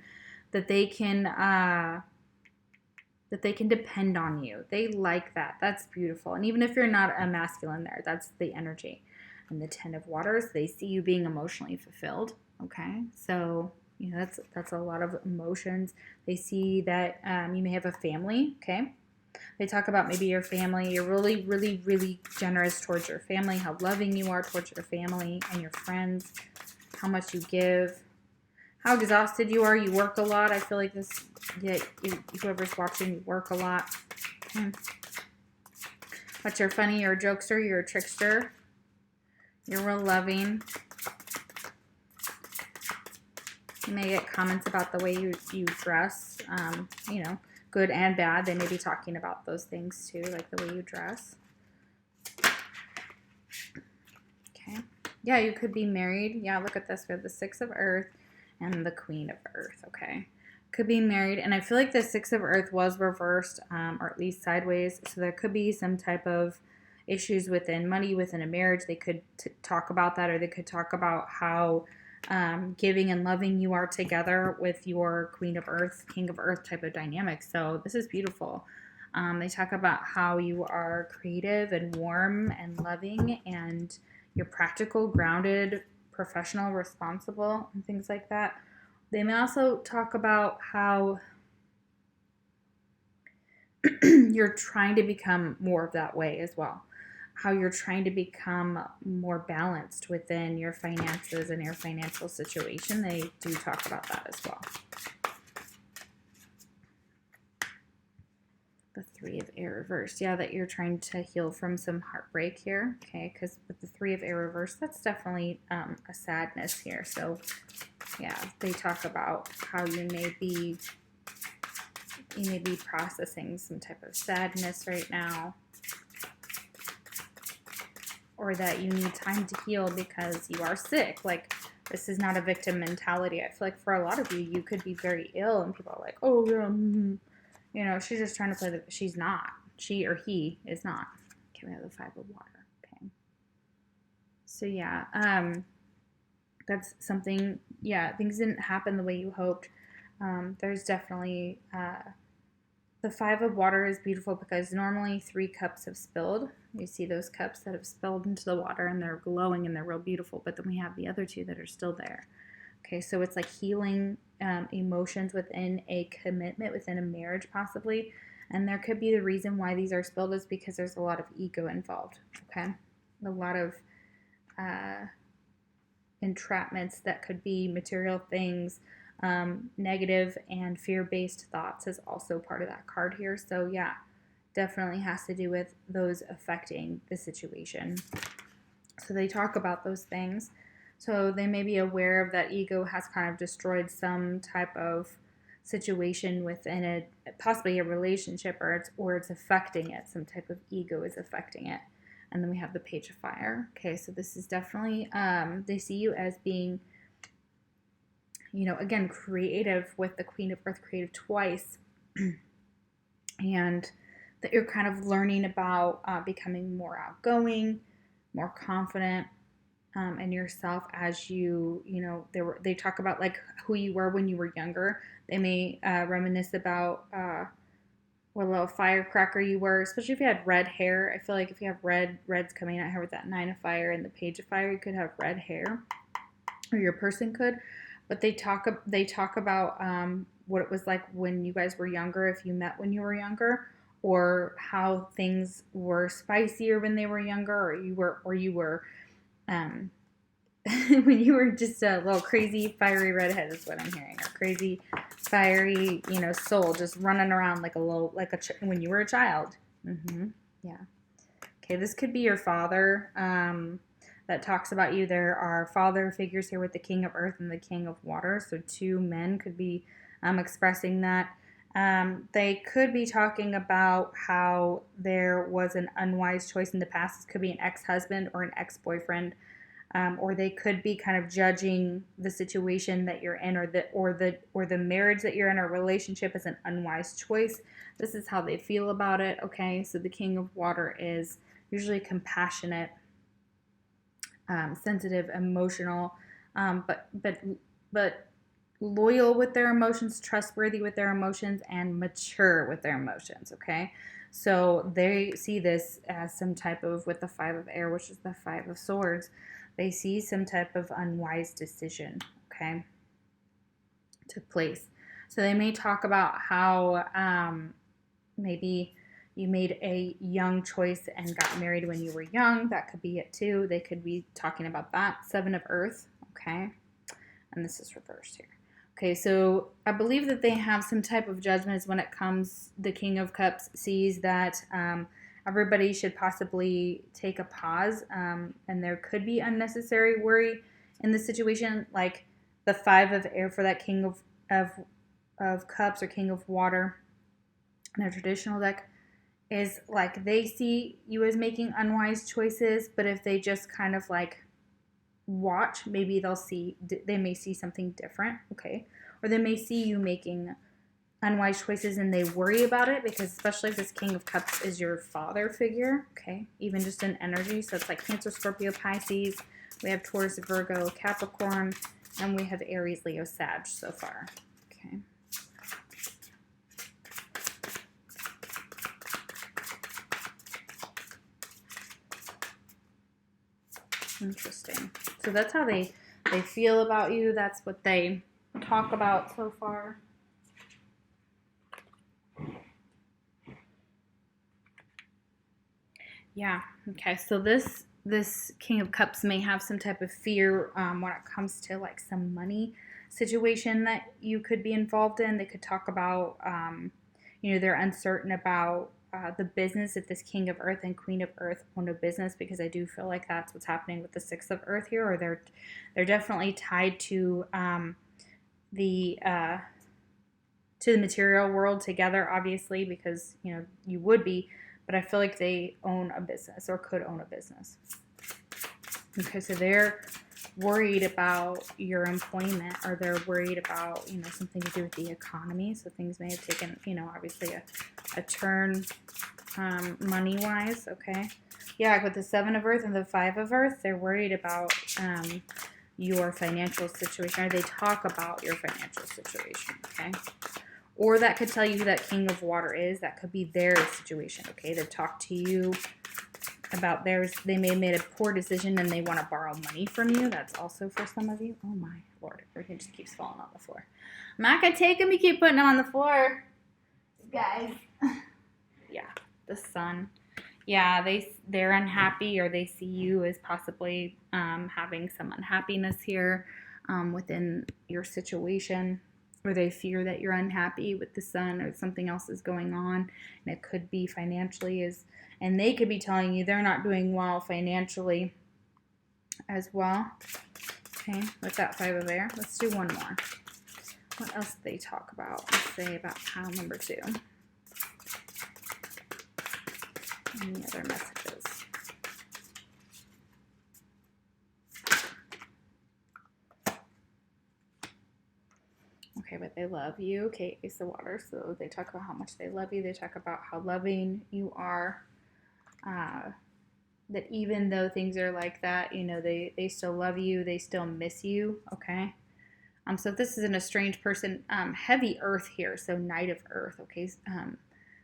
depend on you. They like that. That's beautiful. And even if you're not a masculine there, that's the energy. And the Ten of Waters, they see you being emotionally fulfilled. Okay. So, that's a lot of emotions. They see that you may have a family. Okay. They talk about maybe your family. You're really, really, really generous towards your family, how loving you are towards your family and your friends, how much you give, how exhausted you are. You work a lot. I feel like whoever's watching, you work a lot. But you're funny. You're a jokester. You're a trickster. You're real loving. You may get comments about the way you dress, good and bad. They may be talking about those things too, like the way you dress. Okay. Yeah, you could be married. Yeah, look at this. We have the Six of Earth and the Queen of Earth. Okay. Could be married. And I feel like the Six of Earth was reversed, or at least sideways. So there could be some type of issues within money, within a marriage. They could talk about that, or they could talk about how giving and loving you are together with your Queen of Earth, King of Earth type of dynamic. So this is beautiful. They talk about how you are creative and warm and loving, and you're practical, grounded, professional, responsible, and things like that. They may also talk about how you're trying to become more of that way as well. How you're trying to become more balanced within your finances and your financial situation. They do talk about that as well. The Three of Air reversed. Yeah, that you're trying to heal from some heartbreak here. Okay, because with the Three of Air reversed, that's definitely a sadness here. So, yeah, they talk about how you may be processing some type of sadness right now. or that you need time to heal because you are sick. Like, this is not a victim mentality. I feel like for a lot of you, you could be very ill and people are like, oh, yeah, you know, she's just trying to play she's not. She or he is not. Okay, we have the 5 of water. Okay. So, yeah, that's something, yeah, things didn't happen the way you hoped. There's definitely, the 5 of water is beautiful because normally 3 cups have spilled. You see those cups that have spilled into the water and they're glowing and they're real beautiful, but then we have the other 2 that are still there. Okay, so it's like healing emotions within a commitment, within a marriage possibly. And there could be the reason why these are spilled is because there's a lot of ego involved, okay? A lot of entrapments that could be material things, negative and fear-based thoughts is also part of that card here. So yeah, definitely has to do with those affecting the situation. So they talk about those things. So they may be aware of that ego has kind of destroyed some type of situation within it, possibly a relationship, or it's affecting it. Some type of ego is affecting it. And then we have the Page of Fire. Okay, so this is definitely, they see you as being, you know, again, creative with the Queen of Earth, creative twice. And that you're kind of learning about becoming more outgoing, more confident in yourself as you know, they talk about like who you were when you were younger. They may reminisce about what little firecracker you were, especially if you had red hair. I feel like if you have reds coming out here with that 9 of fire and the Page of Fire, you could have red hair, or your person could. But they talk about what it was like when you guys were younger, if you met when you were younger, or how things were spicier when they were younger, or you were when you were just a little crazy, fiery redhead is what I'm hearing. Or crazy, fiery, you know, soul just running around like when you were a child. Yeah. Okay, this could be your father that talks about you. There are father figures here with the King of Earth and the King of Water. So 2 men could be expressing that. They could be talking about how there was an unwise choice in the past. This could be an ex-husband or an ex-boyfriend. Or they could be kind of judging the situation that you're in, or the marriage that you're in, or relationship as an unwise choice. This is how they feel about it. Okay, so the King of Water is usually compassionate, sensitive, emotional, but loyal with their emotions, trustworthy with their emotions, and mature with their emotions. Okay, so they see this as some type of, with the 5 of air, which is the 5 of swords. They see some type of unwise decision, okay, took place. So they may talk about how maybe you made a young choice and got married when you were young. That could be it too. They could be talking about that. 7 of Earth, okay, and this is reversed here. Okay, so I believe that they have some type of judgments when it comes, the King of Cups sees that everybody should possibly take a pause, and there could be unnecessary worry in the situation, like the 5 of air for that King of Cups or King of Water in a traditional deck is like they see you as making unwise choices, but if they just kind of like watch, maybe they may see something different, okay, or they may see you making unwise choices and they worry about it, because especially if this King of Cups is your father figure, okay, even just in energy. So it's like Cancer, Scorpio, Pisces. We have Taurus, Virgo, Capricorn, and we have Aries, Leo, Sag so far. Okay. Interesting. So that's how they feel about you. That's what they talk about so far. Yeah. Okay. So this King of Cups may have some type of fear when it comes to like some money situation that you could be involved in. They could talk about, they're uncertain about the business, if this King of Earth and Queen of Earth own a business, because I do feel like that's what's happening with the 6 of Earth here, or they're definitely tied to the material world together, obviously, because you would be. But I feel like they own a business or could own a business. Okay, so they're worried about your employment, or they're worried about, you know, something to do with the economy. So things may have taken, you know, obviously a turn money-wise, okay? Yeah, with the 7 of Earth and the 5 of Earth, they're worried about your financial situation, or they talk about your financial situation, okay? Or that could tell you who that King of Water is. That could be their situation, okay? They've talked to you about theirs. They may have made a poor decision and they want to borrow money from you. That's also for some of you. Oh my Lord, everything just keeps falling on the floor. I'm not going to take them. You keep putting them on the floor. Guys. Yeah, the Sun. Yeah, they're unhappy, or they see you as possibly having some unhappiness here within your situation, or they fear that you're unhappy with the Sun, or something else is going on, and it could be financially, and they could be telling you they're not doing well financially as well. Okay, with that 5 of Air. Let's do one more. What else do they talk about? Let's say about pile number 2. Any other messages? Okay, but they love you. Okay, Ace of Water. So they talk about how much they love you. They talk about how loving you are. That even though things are like that, you know, they still love you. They still miss you. Okay. So if this is an estranged person, heavy Earth here. So Knight of Earth. Okay.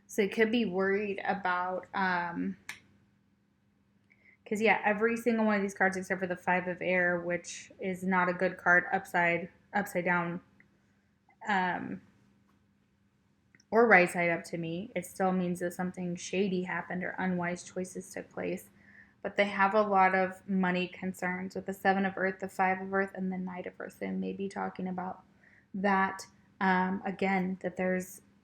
So you could be worried about, because yeah, every single one of these cards except for the 5 of Air, which is not a good card, upside down, or right side up to me, it still means that something shady happened or unwise choices took place. But they have a lot of money concerns with the 7 of Earth, the 5 of Earth, and the Knight of Earth. They may be talking about that again,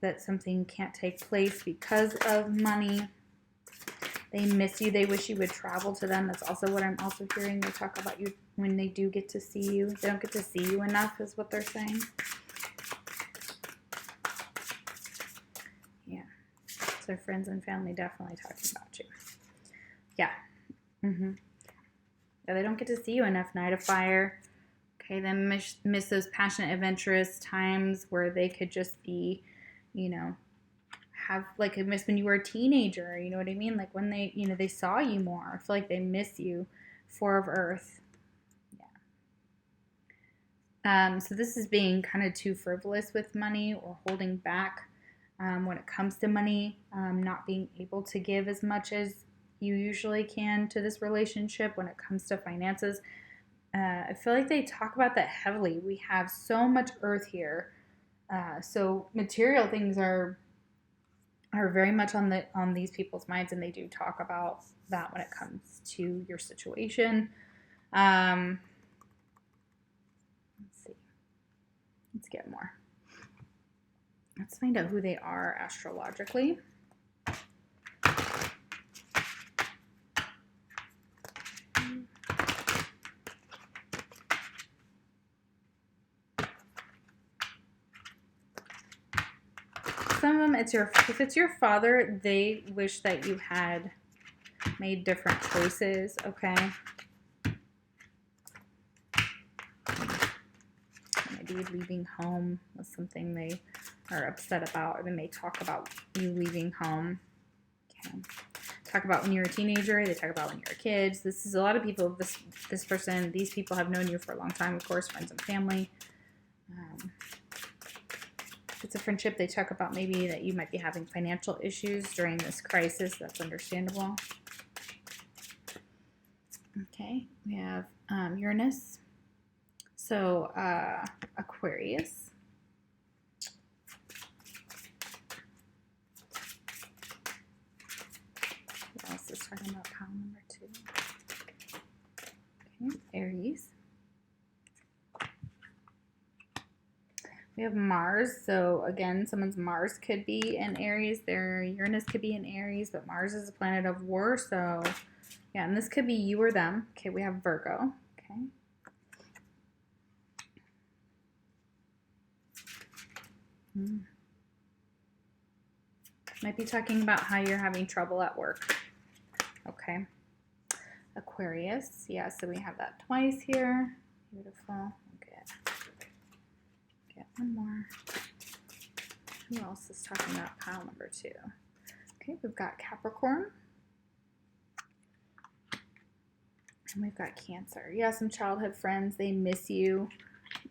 that something can't take place because of money. They miss you. They wish you would travel to them. That's also what I'm also hearing. They talk about you when they do get to see you. They don't get to see you enough is what they're saying. Yeah. So friends and family definitely talking about you. Yeah. Yeah, they don't get to see you enough. Knight of Fire. Okay, then miss those passionate, adventurous times where they could just be, you know, have like a miss when you were a teenager, you know what I mean? Like when they, you know, they saw you more. I feel like they miss you. 4 of Earth. Yeah. So this is being kind of too frivolous with money, or holding back when it comes to money, not being able to give as much as you usually can to this relationship when it comes to finances. I feel like they talk about that heavily. We have so much Earth here. So material things are very much on these people's minds, and they do talk about that when it comes to your situation. Let's see. Let's get more. Let's find out who they are astrologically. Some of them, if it's your father, they wish that you had made different choices, okay? Maybe leaving home was something they are upset about, or they may talk about you leaving home. Okay. Talk about when you were a teenager. They talk about when you were kids. This is a lot of people. These people have known you for a long time, of course, friends and family. If it's a friendship, they talk about maybe that you might be having financial issues during this crisis. That's understandable. Okay, we have Uranus. So Aquarius. What else is talking about pile number 2? Okay, Aries. We have Mars. So again, someone's Mars could be in Aries. Their Uranus could be in Aries, but Mars is a planet of war. So yeah, and this could be you or them. Okay, we have Virgo. Okay. Might be talking about how you're having trouble at work. Okay. Aquarius. Yeah, so we have that twice here. Beautiful. Get one more. Who else is talking about pile number 2? Okay, we've got Capricorn. And we've got Cancer. Yeah, some childhood friends, they miss you.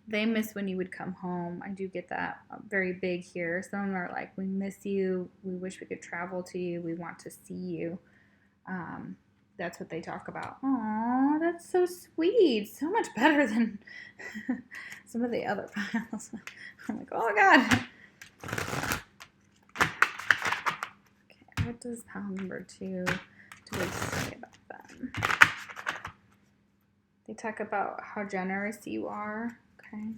They miss when you would come home. I do get that very big here. Some of them are like, we miss you. We wish we could travel to you. We want to see you. That's what they talk about. Aw, that's so sweet. So much better than some of the other piles. I'm like, oh, God. Okay, what does pile number 2 say about them? They talk about how generous you are. Okay.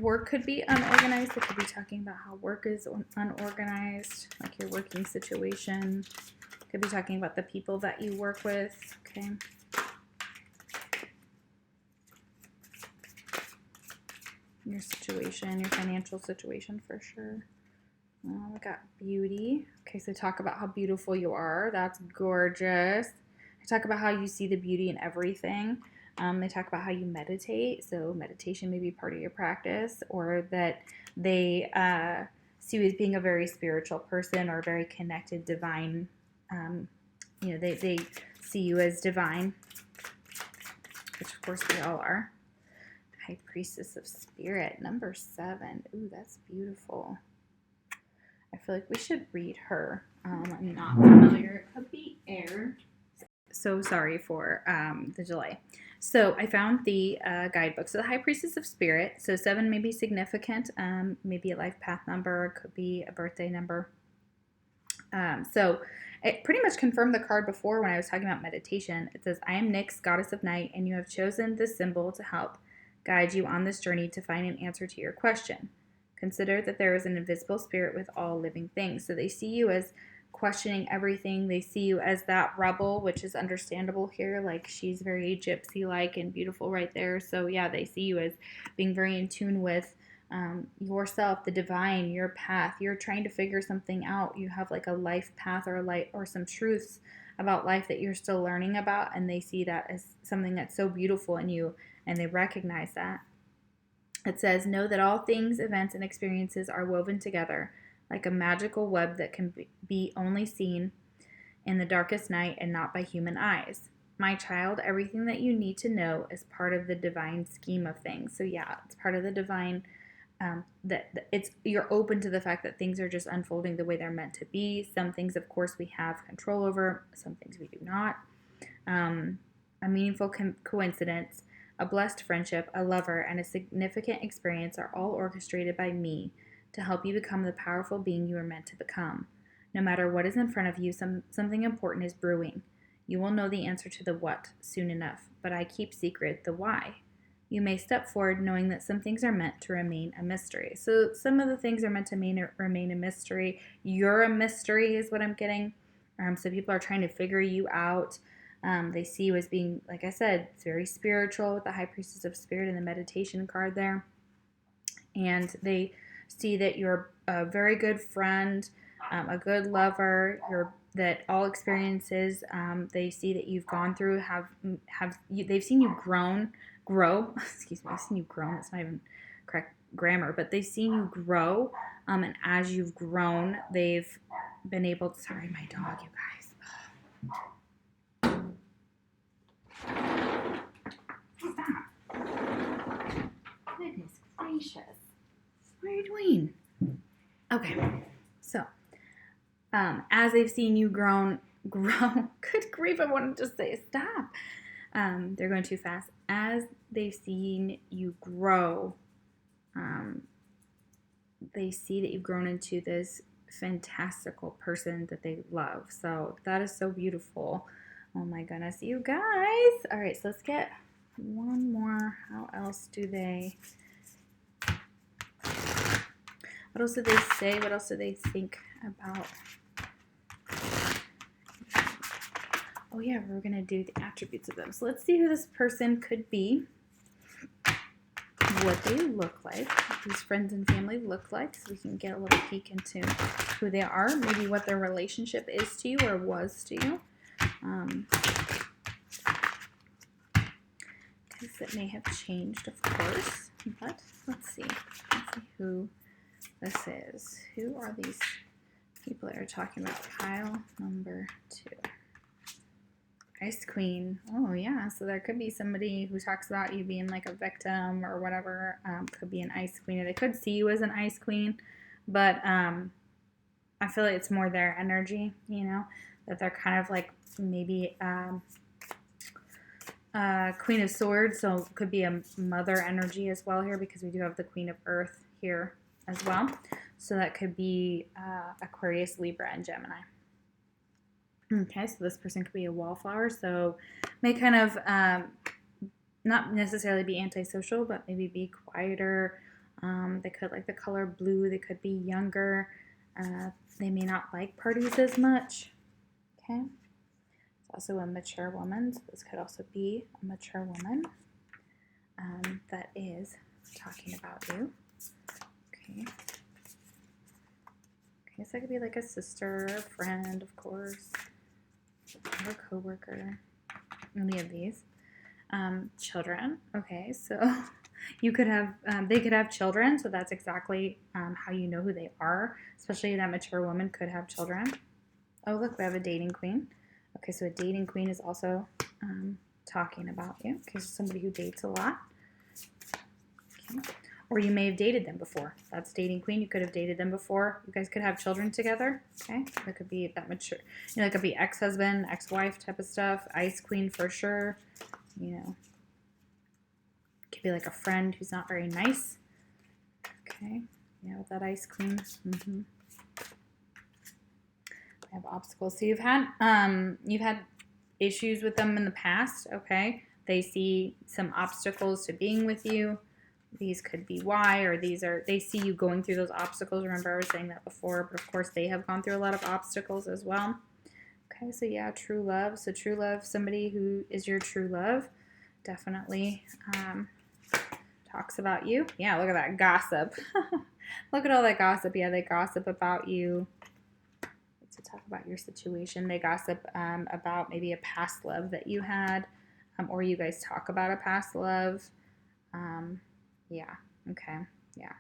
Work could be unorganized. They could be talking about how work is unorganized, like your working situation. Could be talking about the people that you work with. Okay. Your situation, your financial situation for sure. We got beauty. Okay, so talk about how beautiful you are. That's gorgeous. They talk about how you see the beauty in everything. They talk about how you meditate. So meditation may be part of your practice, or that they see you as being a very spiritual person or a very connected, divine. They see you as divine, which of course we all are. High Priestess of Spirit, number 7. Ooh, that's beautiful. I feel like we should read her. I'm not familiar. It could be air. So sorry for the delay. So I found the guidebook. So the High Priestess of Spirit. So 7 may be significant. Maybe a life path number. It could be a birthday number. So it pretty much confirmed the card before when I was talking about meditation. It says, I am Nyx, goddess of night, and you have chosen this symbol to help guide you on this journey to find an answer to your question. Consider that there is an invisible spirit with all living things. So they see you as questioning everything. They see you as that rebel, which is understandable here. Like, she's very gypsy-like and beautiful right there. So yeah, they see you as being very in tune with yourself, the divine, your path. You're trying to figure something out. You have like a life path or some truths about life that you're still learning about, and they see that as something that's so beautiful in you, and they recognize that. It says, know that all things, events, and experiences are woven together like a magical web that can be only seen in the darkest night and not by human eyes. My child, everything that you need to know is part of the divine scheme of things. So yeah, it's part of the divine. You're open to the fact that things are just unfolding the way they're meant to be. Some things, of course, we have control over. Some things we do not. A meaningful coincidence, a blessed friendship, a lover, and a significant experience are all orchestrated by me to help you become the powerful being you are meant to become. No matter what is in front of you, something important is brewing. You will know the answer to the what soon enough, but I keep secret the why. You may step forward knowing that some things are meant to remain a mystery. So some of the things are meant to remain a mystery. You're a mystery is what I'm getting. So people are trying to figure you out. They see you as being, like I said, it's very spiritual with the High Priestess of Spirit and the meditation card there. And they see that you're a very good friend, a good lover, that all experiences they see that you've gone through they've seen you grow. Excuse me, I've seen you grow. It's not even correct grammar, but they've seen you grow. And as you've grown, they've been able to. Sorry, my dog, you guys. Stop. Goodness gracious. What are you doing? Okay, so as they've seen you grow, good grief, I wanted to say stop. They're going too fast. As they've seen you grow, they see that you've grown into this fantastical person that they love. So that is so beautiful. Oh my goodness, you guys. All right, so let's get one more. How else do they... What else do they say? What else do they think about? Oh yeah, we're going to do the attributes of them. So let's see who this person could be, what they look like, what these friends and family look like, so we can get a little peek into who they are, maybe what their relationship is to you or was to you. It may have changed, of course, but let's see. Let's see who this is. Who are these people that are talking about pile number 2? Ice Queen. Oh, yeah. So there could be somebody who talks about you being like a victim or whatever. Could be an Ice Queen. They could see you as an Ice Queen, but I feel like it's more their energy, you know, that they're kind of like maybe Queen of Swords. So it could be a mother energy as well here, because we do have the Queen of Earth here as well. So that could be Aquarius, Libra, and Gemini. Okay, so this person could be a wallflower, so may kind of not necessarily be antisocial, but maybe be quieter. They could like the color blue. They could be younger. They may not like parties as much. Okay, it's also a mature woman, so this could also be a mature woman that is talking about you. Okay. Okay, so that could be like a sister, a friend, of course, or a coworker. Any of these. Children. Okay, so you could have, they could have children, so that's exactly how you know who they are. Especially that mature woman could have children. Oh, look, we have a dating queen. Okay, so a dating queen is also talking about you. Okay, so somebody who dates a lot. Okay. Or you may have dated them before. That's dating queen. You could have dated them before. You guys could have children together. Okay, that could be that mature. You know, it could be ex-husband, ex-wife type of stuff. Ice queen for sure. You know, could be like a friend who's not very nice. Okay, yeah, with that ice queen. We have obstacles. So you've had issues with them in the past. Okay, they see some obstacles to being with you. These could be why, or they see you going through those obstacles. Remember, I was saying that before, but of course they have gone through a lot of obstacles as well. Okay, so yeah, true love. So true love, somebody who is your true love, definitely talks about you. Yeah, look at that gossip. Look at all that gossip. Yeah, they gossip about you. To talk about your situation. They gossip about maybe a past love that you had, or you guys talk about a past love. Yeah, okay, yeah.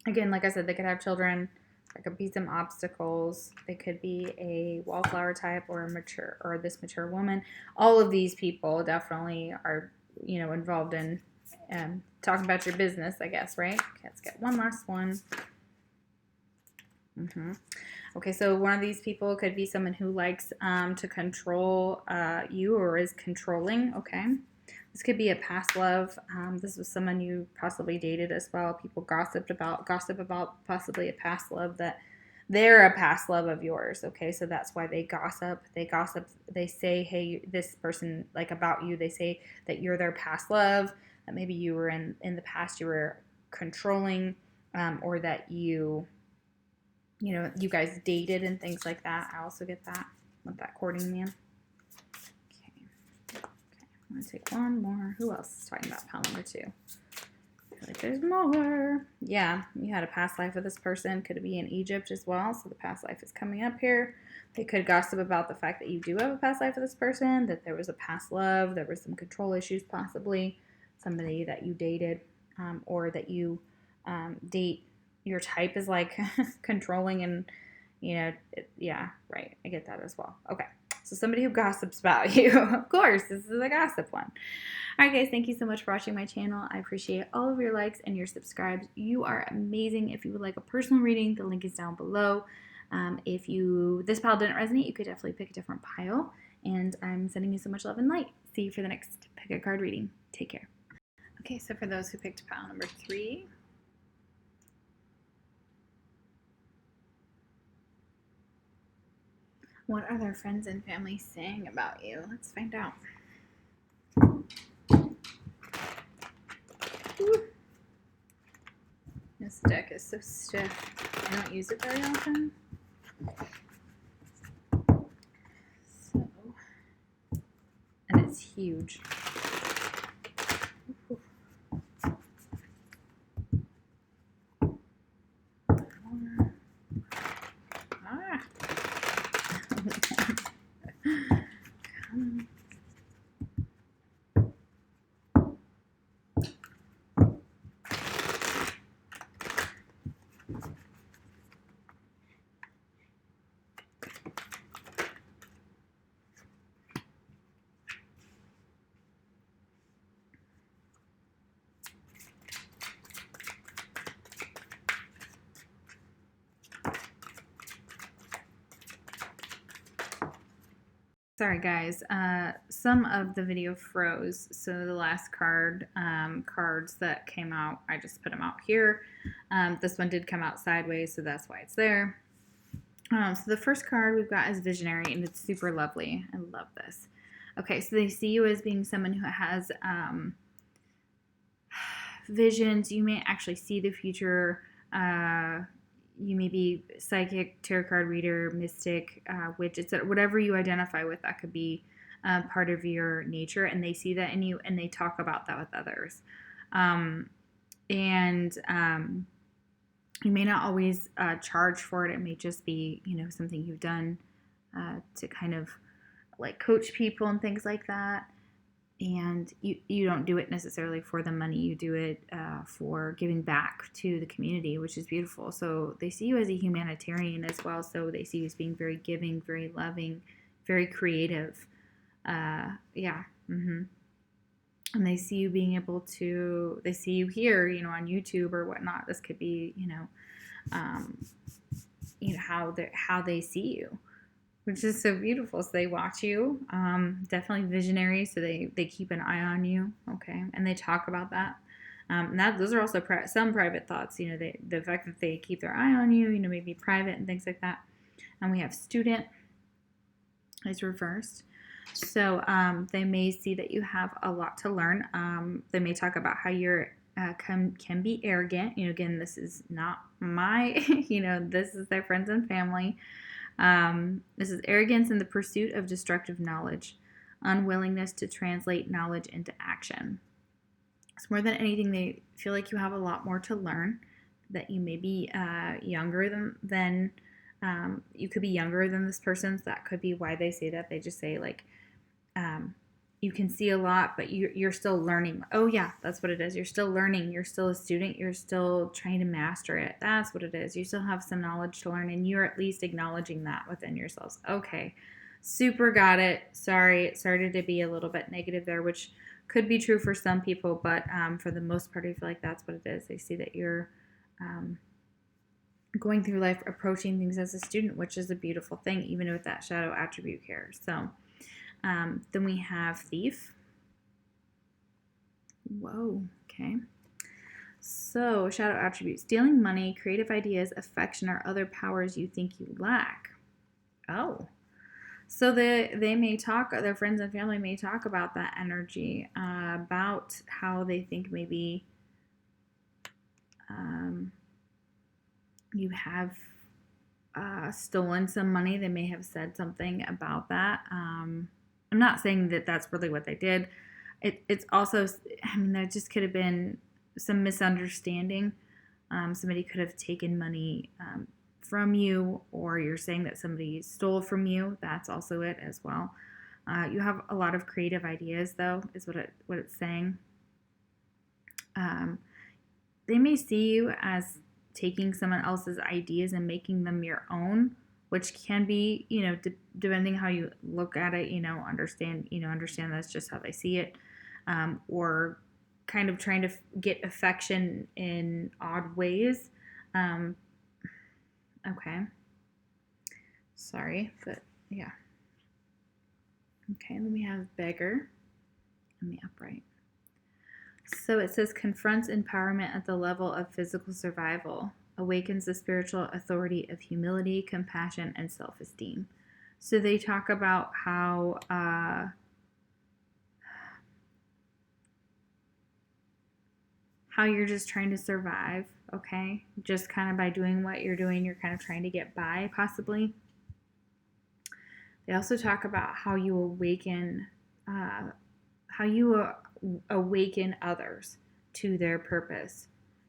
Again, like I said, they could have children. There could be some obstacles. They could be a wallflower type or a mature, or this mature woman. All of these people definitely are, you know, involved in talking about your business, I guess, right? Okay, let's get one last one. Okay, so one of these people could be someone who likes to control you or is controlling, okay? This could be a past love. This was someone you possibly dated as well. People gossip about possibly a past love that they're a past love of yours, okay? So that's why they gossip. They say, hey, this person, like about you, they say that you're their past love, that maybe you were in the past, you were controlling, or that you know, you guys dated and things like that. I also get that with that courting man. Okay, I'm going to take one more. Who else is talking about pile number 2? I feel like there's more. Yeah, you had a past life with this person. Could be in Egypt as well, so the past life is coming up here. They could gossip about the fact that you do have a past life with this person, that there was a past love, there was some control issues possibly, somebody that you dated, or that you date. Your type is like controlling and, you know, yeah, right. I get that as well. Okay. So somebody who gossips about you. Of course, this is a gossip one. All right, guys, thank you so much for watching my channel. I appreciate all of your likes and your subscribes. You are amazing. If you would like a personal reading, the link is down below. If this pile didn't resonate, you could definitely pick a different pile. And I'm sending you so much love and light. See you for the next pick a card reading. Take care. Okay, so for those who picked pile number 3, what are their friends and family saying about you? Let's find out. Ooh. This deck is so stiff. I don't use it very often. So, and it's huge. Ooh. Sorry guys, some of the video froze, so the last cards that came out, I just put them out here. This one did come out sideways, so that's why it's there. So the first card we've got is Visionary, and it's super lovely. I love this. Okay, so they see you as being someone who has visions. You may actually see the future. You may be psychic, tarot card reader, mystic, witch, etc. Whatever you identify with, that could be part of your nature, and they see that in you, and they talk about that with others. You may not always charge for it. It may just be, something you've done to kind of like coach people and things like that. And you don't do it necessarily for the money. You do it for giving back to the community, which is beautiful. So they see you as a humanitarian as well. So they see you as being very giving, very loving, very creative. And they see you being able to, they see you here, on YouTube or whatnot. This could be, how they see you, which is so beautiful. So they watch you, definitely visionary. So they keep an eye on you, okay, and they talk about that. And those are also some private thoughts. The fact that they keep their eye on you, maybe private and things like that. And we have Student is reversed. So they may see that you have a lot to learn. They may talk about how you're can be arrogant. Again, this is not my, this is their friends and family. This is arrogance in the pursuit of destructive knowledge, unwillingness to translate knowledge into action. So more than anything, they feel like you have a lot more to learn, that you may be younger than you could be younger than this person. So that could be why they say that. They just say like, you can see a lot, but you're still learning. Oh yeah, that's what it is. You're still learning. You're still a student. You're still trying to master it. That's what it is. You still have some knowledge to learn, and you're at least acknowledging that within yourselves. Okay, super got it. Sorry, it started to be a little bit negative there, which could be true for some people, but for the most part, I feel like that's what it is. They see that you're going through life approaching things as a student, which is a beautiful thing, even with that shadow attribute here. So then we have Thief. Whoa, okay. So shadow attribute: stealing money, creative ideas, affection, or other powers you think you lack. Oh, so they may talk, their friends and family may talk about that energy, about how they think maybe you have stolen some money. They may have said something about that. I'm not saying that that's really what they did. It's also, there just could have been some misunderstanding. Somebody could have taken money from you, or you're saying that somebody stole from you. That's also it as well. You have a lot of creative ideas, though, is what it's saying. They may see you as taking someone else's ideas and making them your own, which can be, depending how you look at it, understand that's just how they see it, or kind of trying to get affection in odd ways. Okay. Sorry, but yeah. Okay, then we have Beggar in the upright. So it says confronts empowerment at the level of physical survival, awakens the spiritual authority of humility, compassion, and self-esteem. So they talk about how you're just trying to survive, okay? Just kind of by doing what you're doing, you're kind of trying to get by, possibly. They also talk about how you awaken others to their purpose,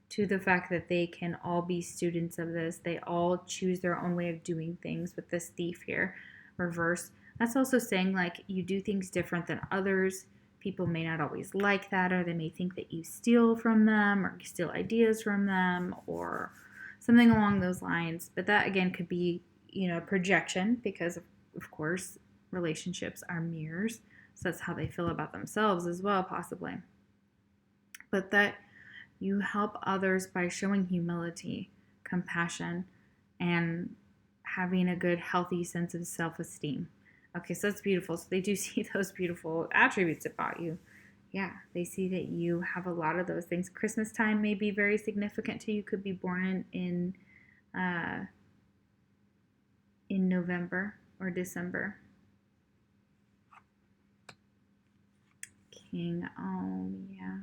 to the fact that they can all be students of this. They all choose their own way of doing things with this Thief here, reverse. That's also saying like you do things different than others. People may not always like that, or they may think that you steal from them or steal ideas from them or something along those lines. But that again could be, projection, because of course relationships are mirrors. So that's how they feel about themselves as well, possibly. But that you help others by showing humility, compassion, and having a good, healthy sense of self-esteem. Okay, so that's beautiful. So they do see those beautiful attributes about you. Yeah, they see that you have a lot of those things. Christmas time may be very significant to you. Could be born in November or December. King, oh yeah.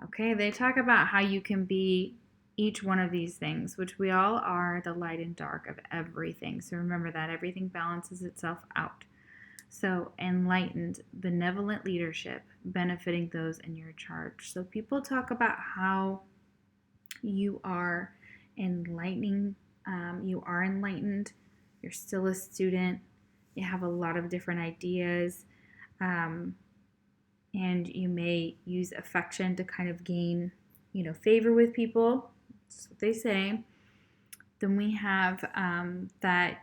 Okay, they talk about how you can be each one of these things, which we all are, the light and dark of everything. So remember that everything balances itself out. So enlightened, benevolent leadership, benefiting those in your charge. So people talk about how you are enlightening. You are enlightened. You're still a student. You have a lot of different ideas. And you may use affection to kind of gain, favor with people. That's what they say. Then we have that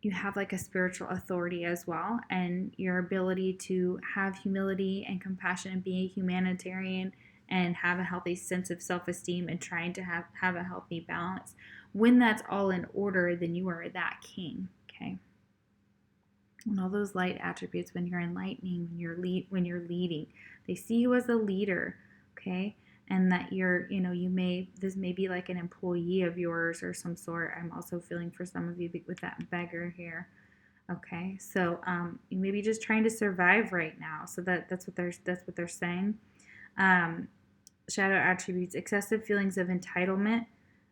you have like a spiritual authority as well, and your ability to have humility and compassion and be a humanitarian and have a healthy sense of self-esteem and trying to have a healthy balance. When that's all in order, then you are that king, okay? And all those light attributes, when you're enlightening, when you're leading, they see you as a leader, okay? And that you're, this may be like an employee of yours or some sort. I'm also feeling for some of you with that beggar here, okay? So you may be just trying to survive right now. So that's what they're saying. Shadow attributes: excessive feelings of entitlement,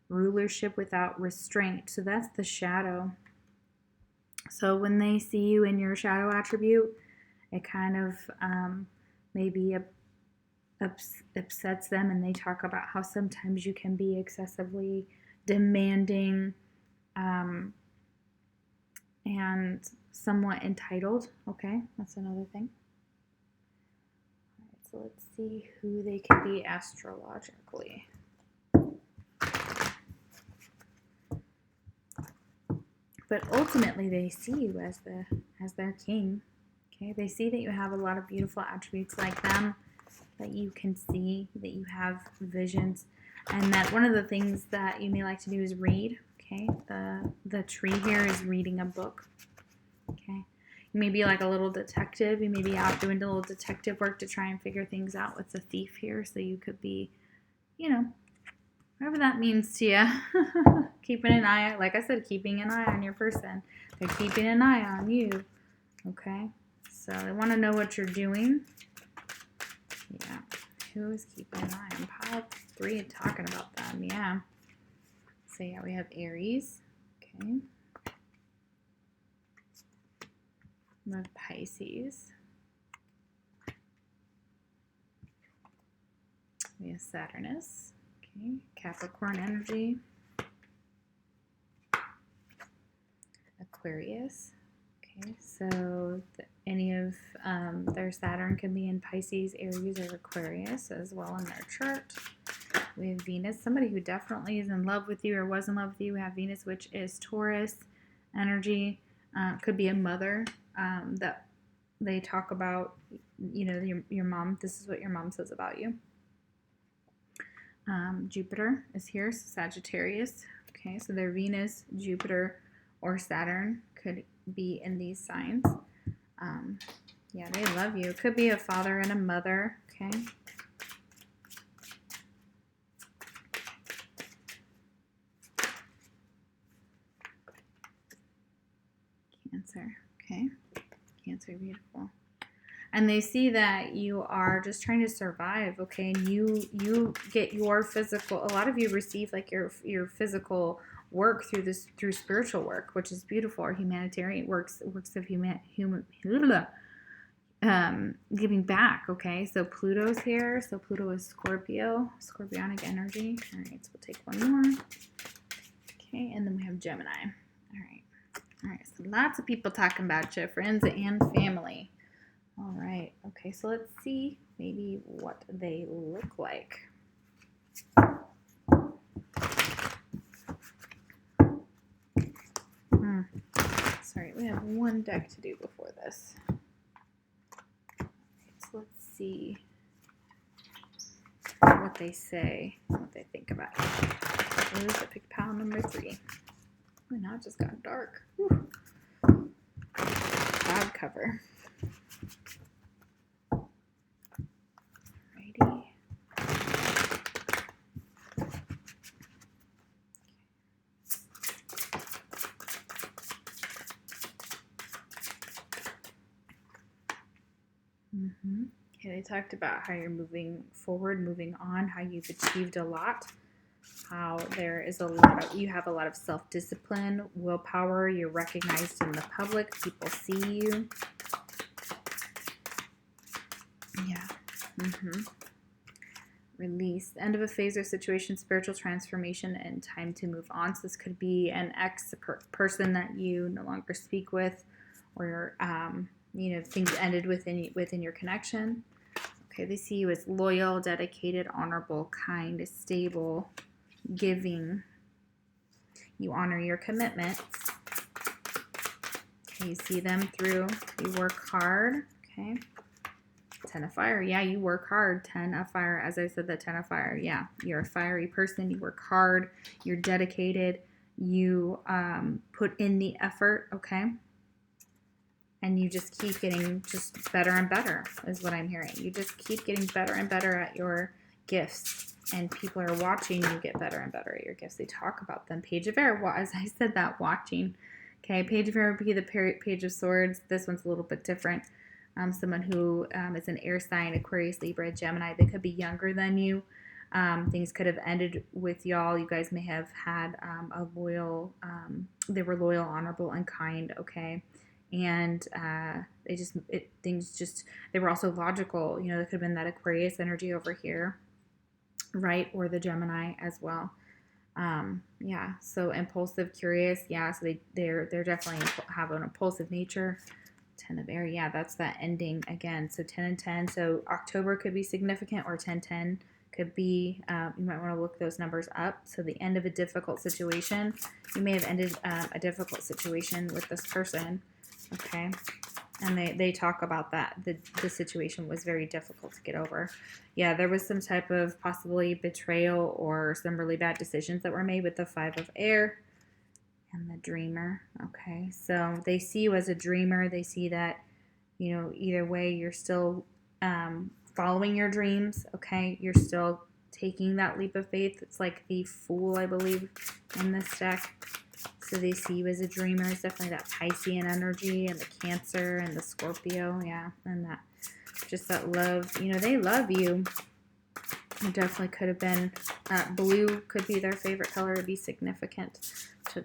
rulership without restraint. So that's the shadow. So when they see you in your shadow attribute, it kind of maybe upsets them, and they talk about how sometimes you can be excessively demanding and somewhat entitled. Okay, that's another thing. All right, so let's see who they could be astrologically. But ultimately, they see you as their king. Okay, they see that you have a lot of beautiful attributes like them, that you can see, that you have visions, and that one of the things that you may like to do is read. Okay, the tree here is reading a book. Okay, you may be like a little detective. You may be out doing a little detective work to try and figure things out with the thief here. So you could be, whatever that means to you. Keeping an eye, like I said, keeping an eye on your person. They're keeping an eye on you. Okay, so they want to know what you're doing. Yeah, who is keeping an eye on pile 3 and talking about them? Yeah. So yeah, we have Aries. Okay. We have Pisces. We have Saturnus. Okay. Capricorn energy. Aquarius. Okay, so any of their Saturn can be in Pisces, Aries, or Aquarius as well in their chart. We have Venus, somebody who definitely is in love with you or was in love with you. We have Venus, which is Taurus energy. Could be a mother that they talk about, your mom. This is what your mom says about you. Jupiter is here, so Sagittarius. Okay, so their Venus, Jupiter, or Saturn could be in these signs. Yeah, they love you. It could be a father and a mother, okay? Cancer, okay? Cancer, beautiful. And they see that you are just trying to survive, okay? And you get your physical, a lot of you receive like your physical work through spiritual work, which is beautiful, or humanitarian works of giving back, okay? So Pluto's here. So Pluto is Scorpio, scorpionic energy. All right, so we'll take one more. Okay, and then we have Gemini. All right, so lots of people talking about you, friends and family. All right, okay, so let's see maybe what they look like. Sorry, we have one deck to do before this. All right, so let's see what they say, what they think about it. Who's the pick pile number 3? Oh, now it just got dark. Whew. cover. Alrighty. Okay, they talked about how you're moving forward, moving on, how you've achieved a lot, how there is you have a lot of self-discipline, willpower, you're recognized in the public, people see you. Yeah. Release, end of a phase or situation, spiritual transformation, and time to move on. So this could be an person that you no longer speak with, or things ended within your connection. Okay, they see you as loyal, dedicated, honorable, kind, stable, giving. You honor your commitments. Okay, you see them through. You work hard. Okay. 10 of fire. Yeah, you work hard. 10 of fire. As I said, the 10 of fire. Yeah, you're a fiery person. You work hard. You're dedicated. You put in the effort. Okay. And you just keep getting just better and better is what I'm hearing. You just keep getting better and better at your gifts. And people are watching you get better and better at your gifts. They talk about them. Page of Air. Well, as I said that, watching. Okay, Page of Air would be the Page of Swords. This one's a little bit different. Someone who is an air sign, Aquarius, Libra, Gemini. They could be younger than you. Things could have ended with y'all. You guys may have had a loyal, they were loyal, honorable, and kind, okay? And they were also logical. You know, there could have been that Aquarius energy over here, right? Or the Gemini as well. Yeah, so impulsive, curious. Yeah, so they're definitely have an impulsive nature. 10 of Air, yeah, that's that ending again. So 10 and 10. So October could be significant, or 10-10 could be, you might want to look those numbers up. So the end of a difficult situation. You may have ended a difficult situation with this person, okay? And they talk about that. The situation was very difficult to get over. Yeah, there was some type of possibly betrayal or some really bad decisions that were made with the 5 of Air. And the dreamer. Okay, so they see you as a dreamer. They see that, you know, either way, you're still following your dreams. Okay, you're still taking that leap of faith. It's like the Fool, I believe, in this deck. So they see you as a dreamer. It's definitely that Piscean energy, and the Cancer and the Scorpio. Yeah, and that just that love. You know, they love you. It definitely could have been blue. Could be their favorite color to be significant to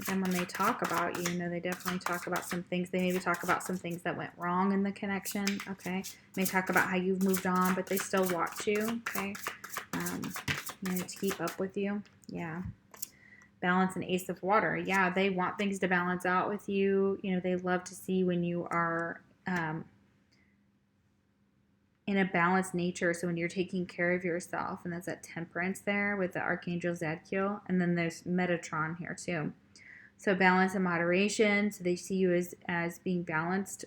them when they talk about you. You know, they definitely talk about some things. They maybe talk about some things that went wrong in the connection. Okay, may talk about how you've moved on, but they still watch you. Okay, you know, to keep up with you. Yeah. Balance and Ace of Water. Yeah, they want things to balance out with you. You know, they love to see when you are in a balanced nature. So when you're taking care of yourself, and that's that Temperance there with the Archangel Zadkiel. And then there's Metatron here too. So balance and moderation. So they see you as being balanced,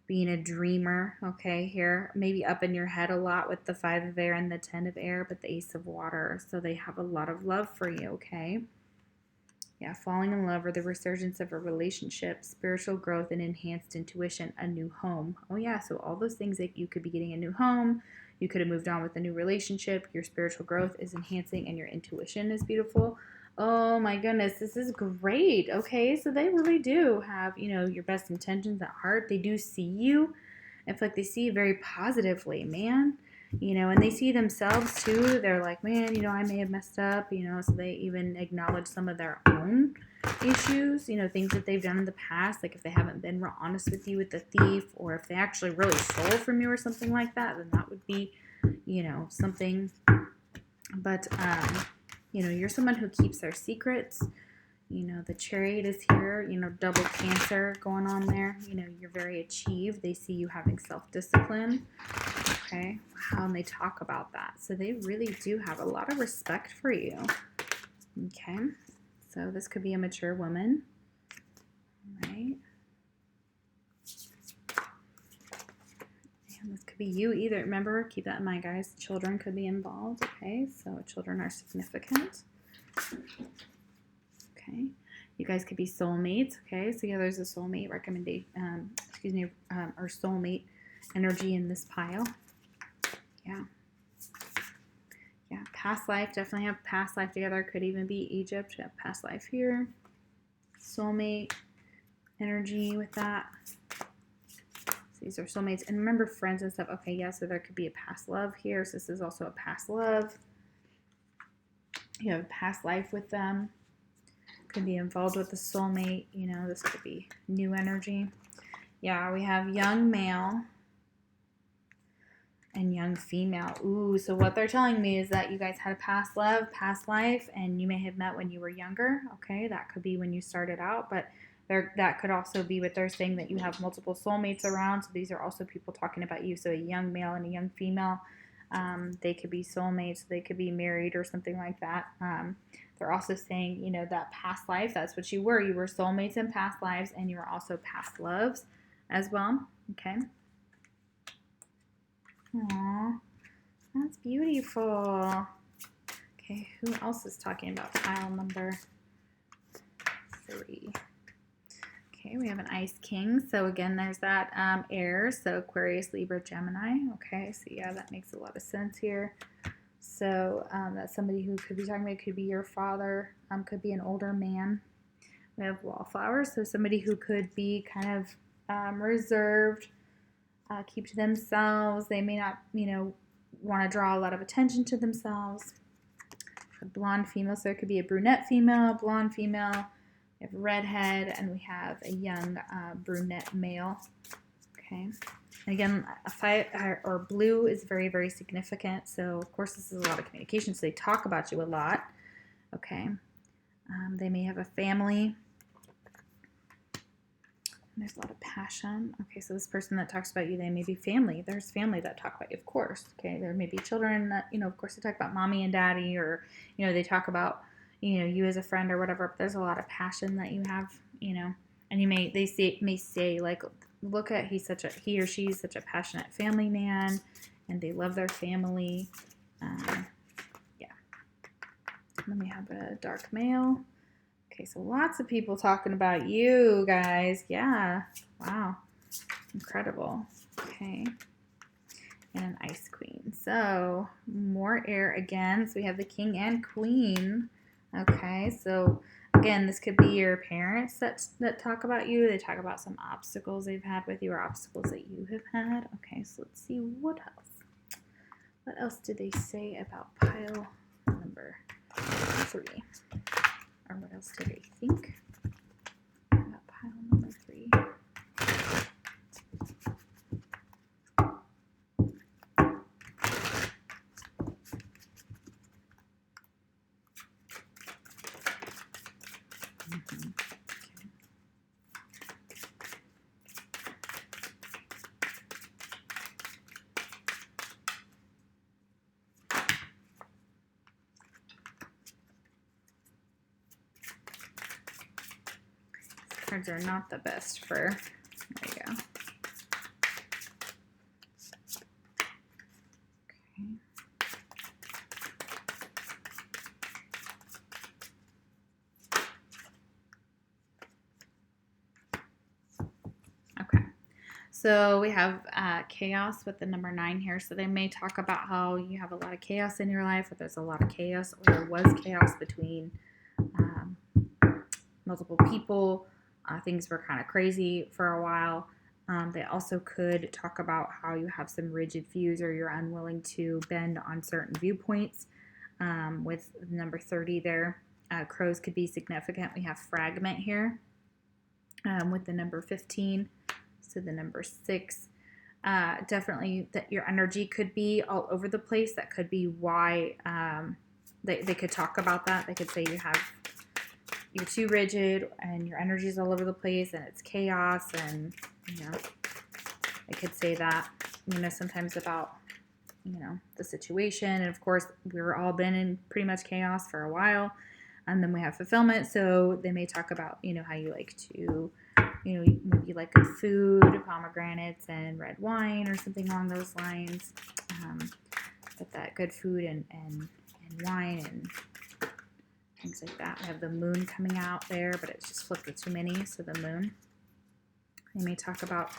being a dreamer. Okay, here. Maybe up in your head a lot with the 5 of Air and the 10 of Air, but the Ace of Water. So they have a lot of love for you, okay? Yeah, falling in love or the resurgence of a relationship, spiritual growth and enhanced intuition, a new home. Oh yeah, so all those things that you could be getting a new home, you could have moved on with a new relationship, your spiritual growth is enhancing, and your intuition is beautiful. Oh my goodness, this is great. Okay, so they really do have, you know, your best intentions at heart. They do see you. I feel like they see you very positively, man. You know, and they see themselves too. They're like, man, you know, I may have messed up, you know, so they even acknowledge some of their own issues, you know, things that they've done in the past. Like if they haven't been real honest with you with the thief, or if they actually really stole from you or something like that, then that would be, you know, something. But, you know, you're someone who keeps their secrets. You know, the Chariot is here, you know, double Cancer going on there. You know, you're very achieved. They see you having self-discipline. Okay, wow, and they talk about that. So they really do have a lot of respect for you. Okay, so this could be a mature woman. All right. And this could be you either. Remember, keep that in mind, guys. Children could be involved. Okay, so children are significant. Okay. You guys could be soulmates, okay? So yeah, there's a soulmate recommendation, or soulmate energy in this pile. Yeah. Yeah, past life, definitely have past life together. Could even be Egypt, have past life here. Soulmate energy with that. So these are soulmates. And remember friends and stuff. Okay, yeah, so there could be a past love here. So this is also a past love. You have a past life with them. Could be involved with the soulmate. You know, this could be new energy. Yeah, we have young male and young female. Ooh, so what they're telling me is that you guys had a past love, past life, and you may have met when you were younger. Okay, that could be when you started out, but that could also be what they're saying, that you have multiple soulmates around. So these are also people talking about you. So a young male and a young female, they could be soulmates, they could be married or something like that. They're also saying, you know, that past life, that's what you were. You were soulmates in past lives, and you were also past loves as well. Okay. Aww, that's beautiful. Okay, who else is talking about pile number 3? Okay, we have an Ice King. So again, there's that air. So Aquarius, Libra, Gemini. Okay, so yeah, that makes a lot of sense here. So that's somebody who could be talking about, could be your father, could be an older man. We have Wallflowers, so somebody who could be kind of reserved, keep to themselves. They may not, you know, want to draw a lot of attention to themselves. A blonde female, so there could be a brunette female, blonde female. We have redhead, and we have a young brunette male. Okay. And again, a 5 or blue is very, very significant. So of course, this is a lot of communication. So they talk about you a lot. Okay. They may have a family. There's a lot of passion. Okay, so this person that talks about you, they may be family. There's family that talk about you, of course. Okay, there may be children that, you know, of course, they talk about mommy and daddy, or, you know, they talk about, you know, you as a friend or whatever. But there's a lot of passion that you have, you know, and you may say like, look at he or she's such a passionate family man, and they love their family. Yeah. Then we have a dark male. Okay, so lots of people talking about you guys. Yeah. Wow. Incredible. Okay. And an Ice Queen. So more air again. So we have the King and Queen. Okay, so again, this could be your parents that talk about you. They talk about some obstacles they've had with you, or obstacles that you have had. Okay, so let's see what else. What else do they say about pile number 3? Or what else do they think about pile number 3? Cards are not the best for, there you go. Okay. So we have chaos with the number 9 here. So they may talk about how you have a lot of chaos in your life, or there's a lot of chaos, or there was chaos between multiple people. Things were kind of crazy for a while. They also could talk about how you have some rigid views, or you're unwilling to bend on certain viewpoints. With number 30 there, crows could be significant. We have fragment here with the number 15. So the number 6. Definitely that your energy could be all over the place. That could be why they could talk about that. They could say you're too rigid and your energy is all over the place and it's chaos, and, you know, they could say that, you know, sometimes about, you know, the situation. And of course, we've all been in pretty much chaos for a while. And then we have fulfillment. So they may talk about, you know, how you like to, you know, maybe you like good food, pomegranates and red wine, or something along those lines. But that good food and wine and things like that. We have the moon coming out there, but it's just flipped with too many, so the moon. They may talk about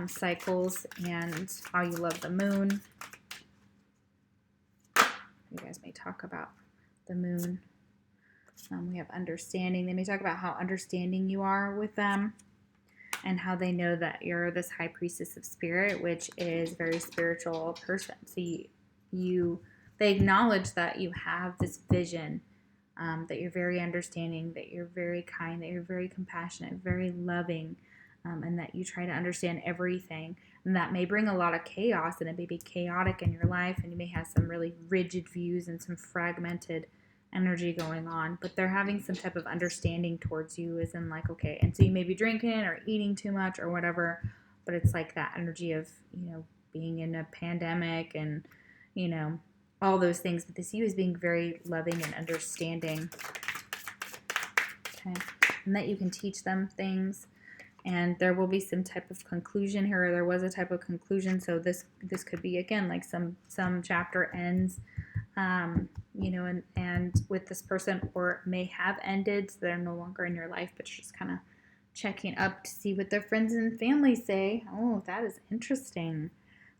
cycles and how you love the moon. You guys may talk about the moon. We have understanding. They may talk about how understanding you are with them and how they know that you're this high priestess of spirit, which is a very spiritual person. So they acknowledge that you have this vision, that you're very understanding, that you're very kind, that you're very compassionate, very loving, and that you try to understand everything. And that may bring a lot of chaos, and it may be chaotic in your life, and you may have some really rigid views and some fragmented energy going on, but they're having some type of understanding towards you, as in like, okay, and so you may be drinking or eating too much or whatever, but it's like that energy of, being in a pandemic and, all those things, but they see you as being very loving and understanding. Okay. And that you can teach them things, and there will be some type of conclusion here, or there was a type of conclusion. So this could be, again, like some chapter ends, and with this person, or it may have ended, so they're no longer in your life, but you're just kind of checking up to see what their friends and family say. Oh, that is interesting.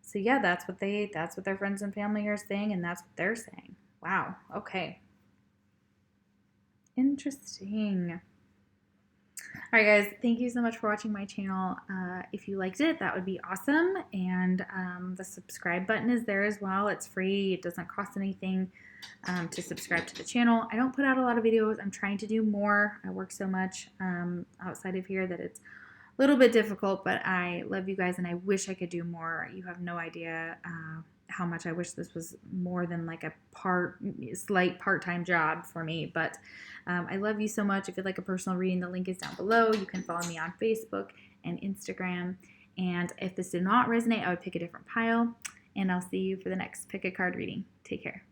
So yeah, that's what their friends and family are saying, and that's what they're saying. Wow. Okay. Interesting. All right, guys, thank you so much for watching my channel. If you liked it, that would be awesome. And the subscribe button is there as well. It's free. It doesn't cost anything to subscribe to the channel. I don't put out a lot of videos. I'm trying to do more. I work so much outside of here that it's a little bit difficult, but I love you guys, and I wish I could do more. You have no idea how much I wish this was more than like a slight part-time job for me. But I love you so much. If you'd like a personal reading, the link is down below. You can follow me on Facebook and Instagram. And if this did not resonate, I would pick a different pile. And I'll see you for the next pick a card reading. Take care.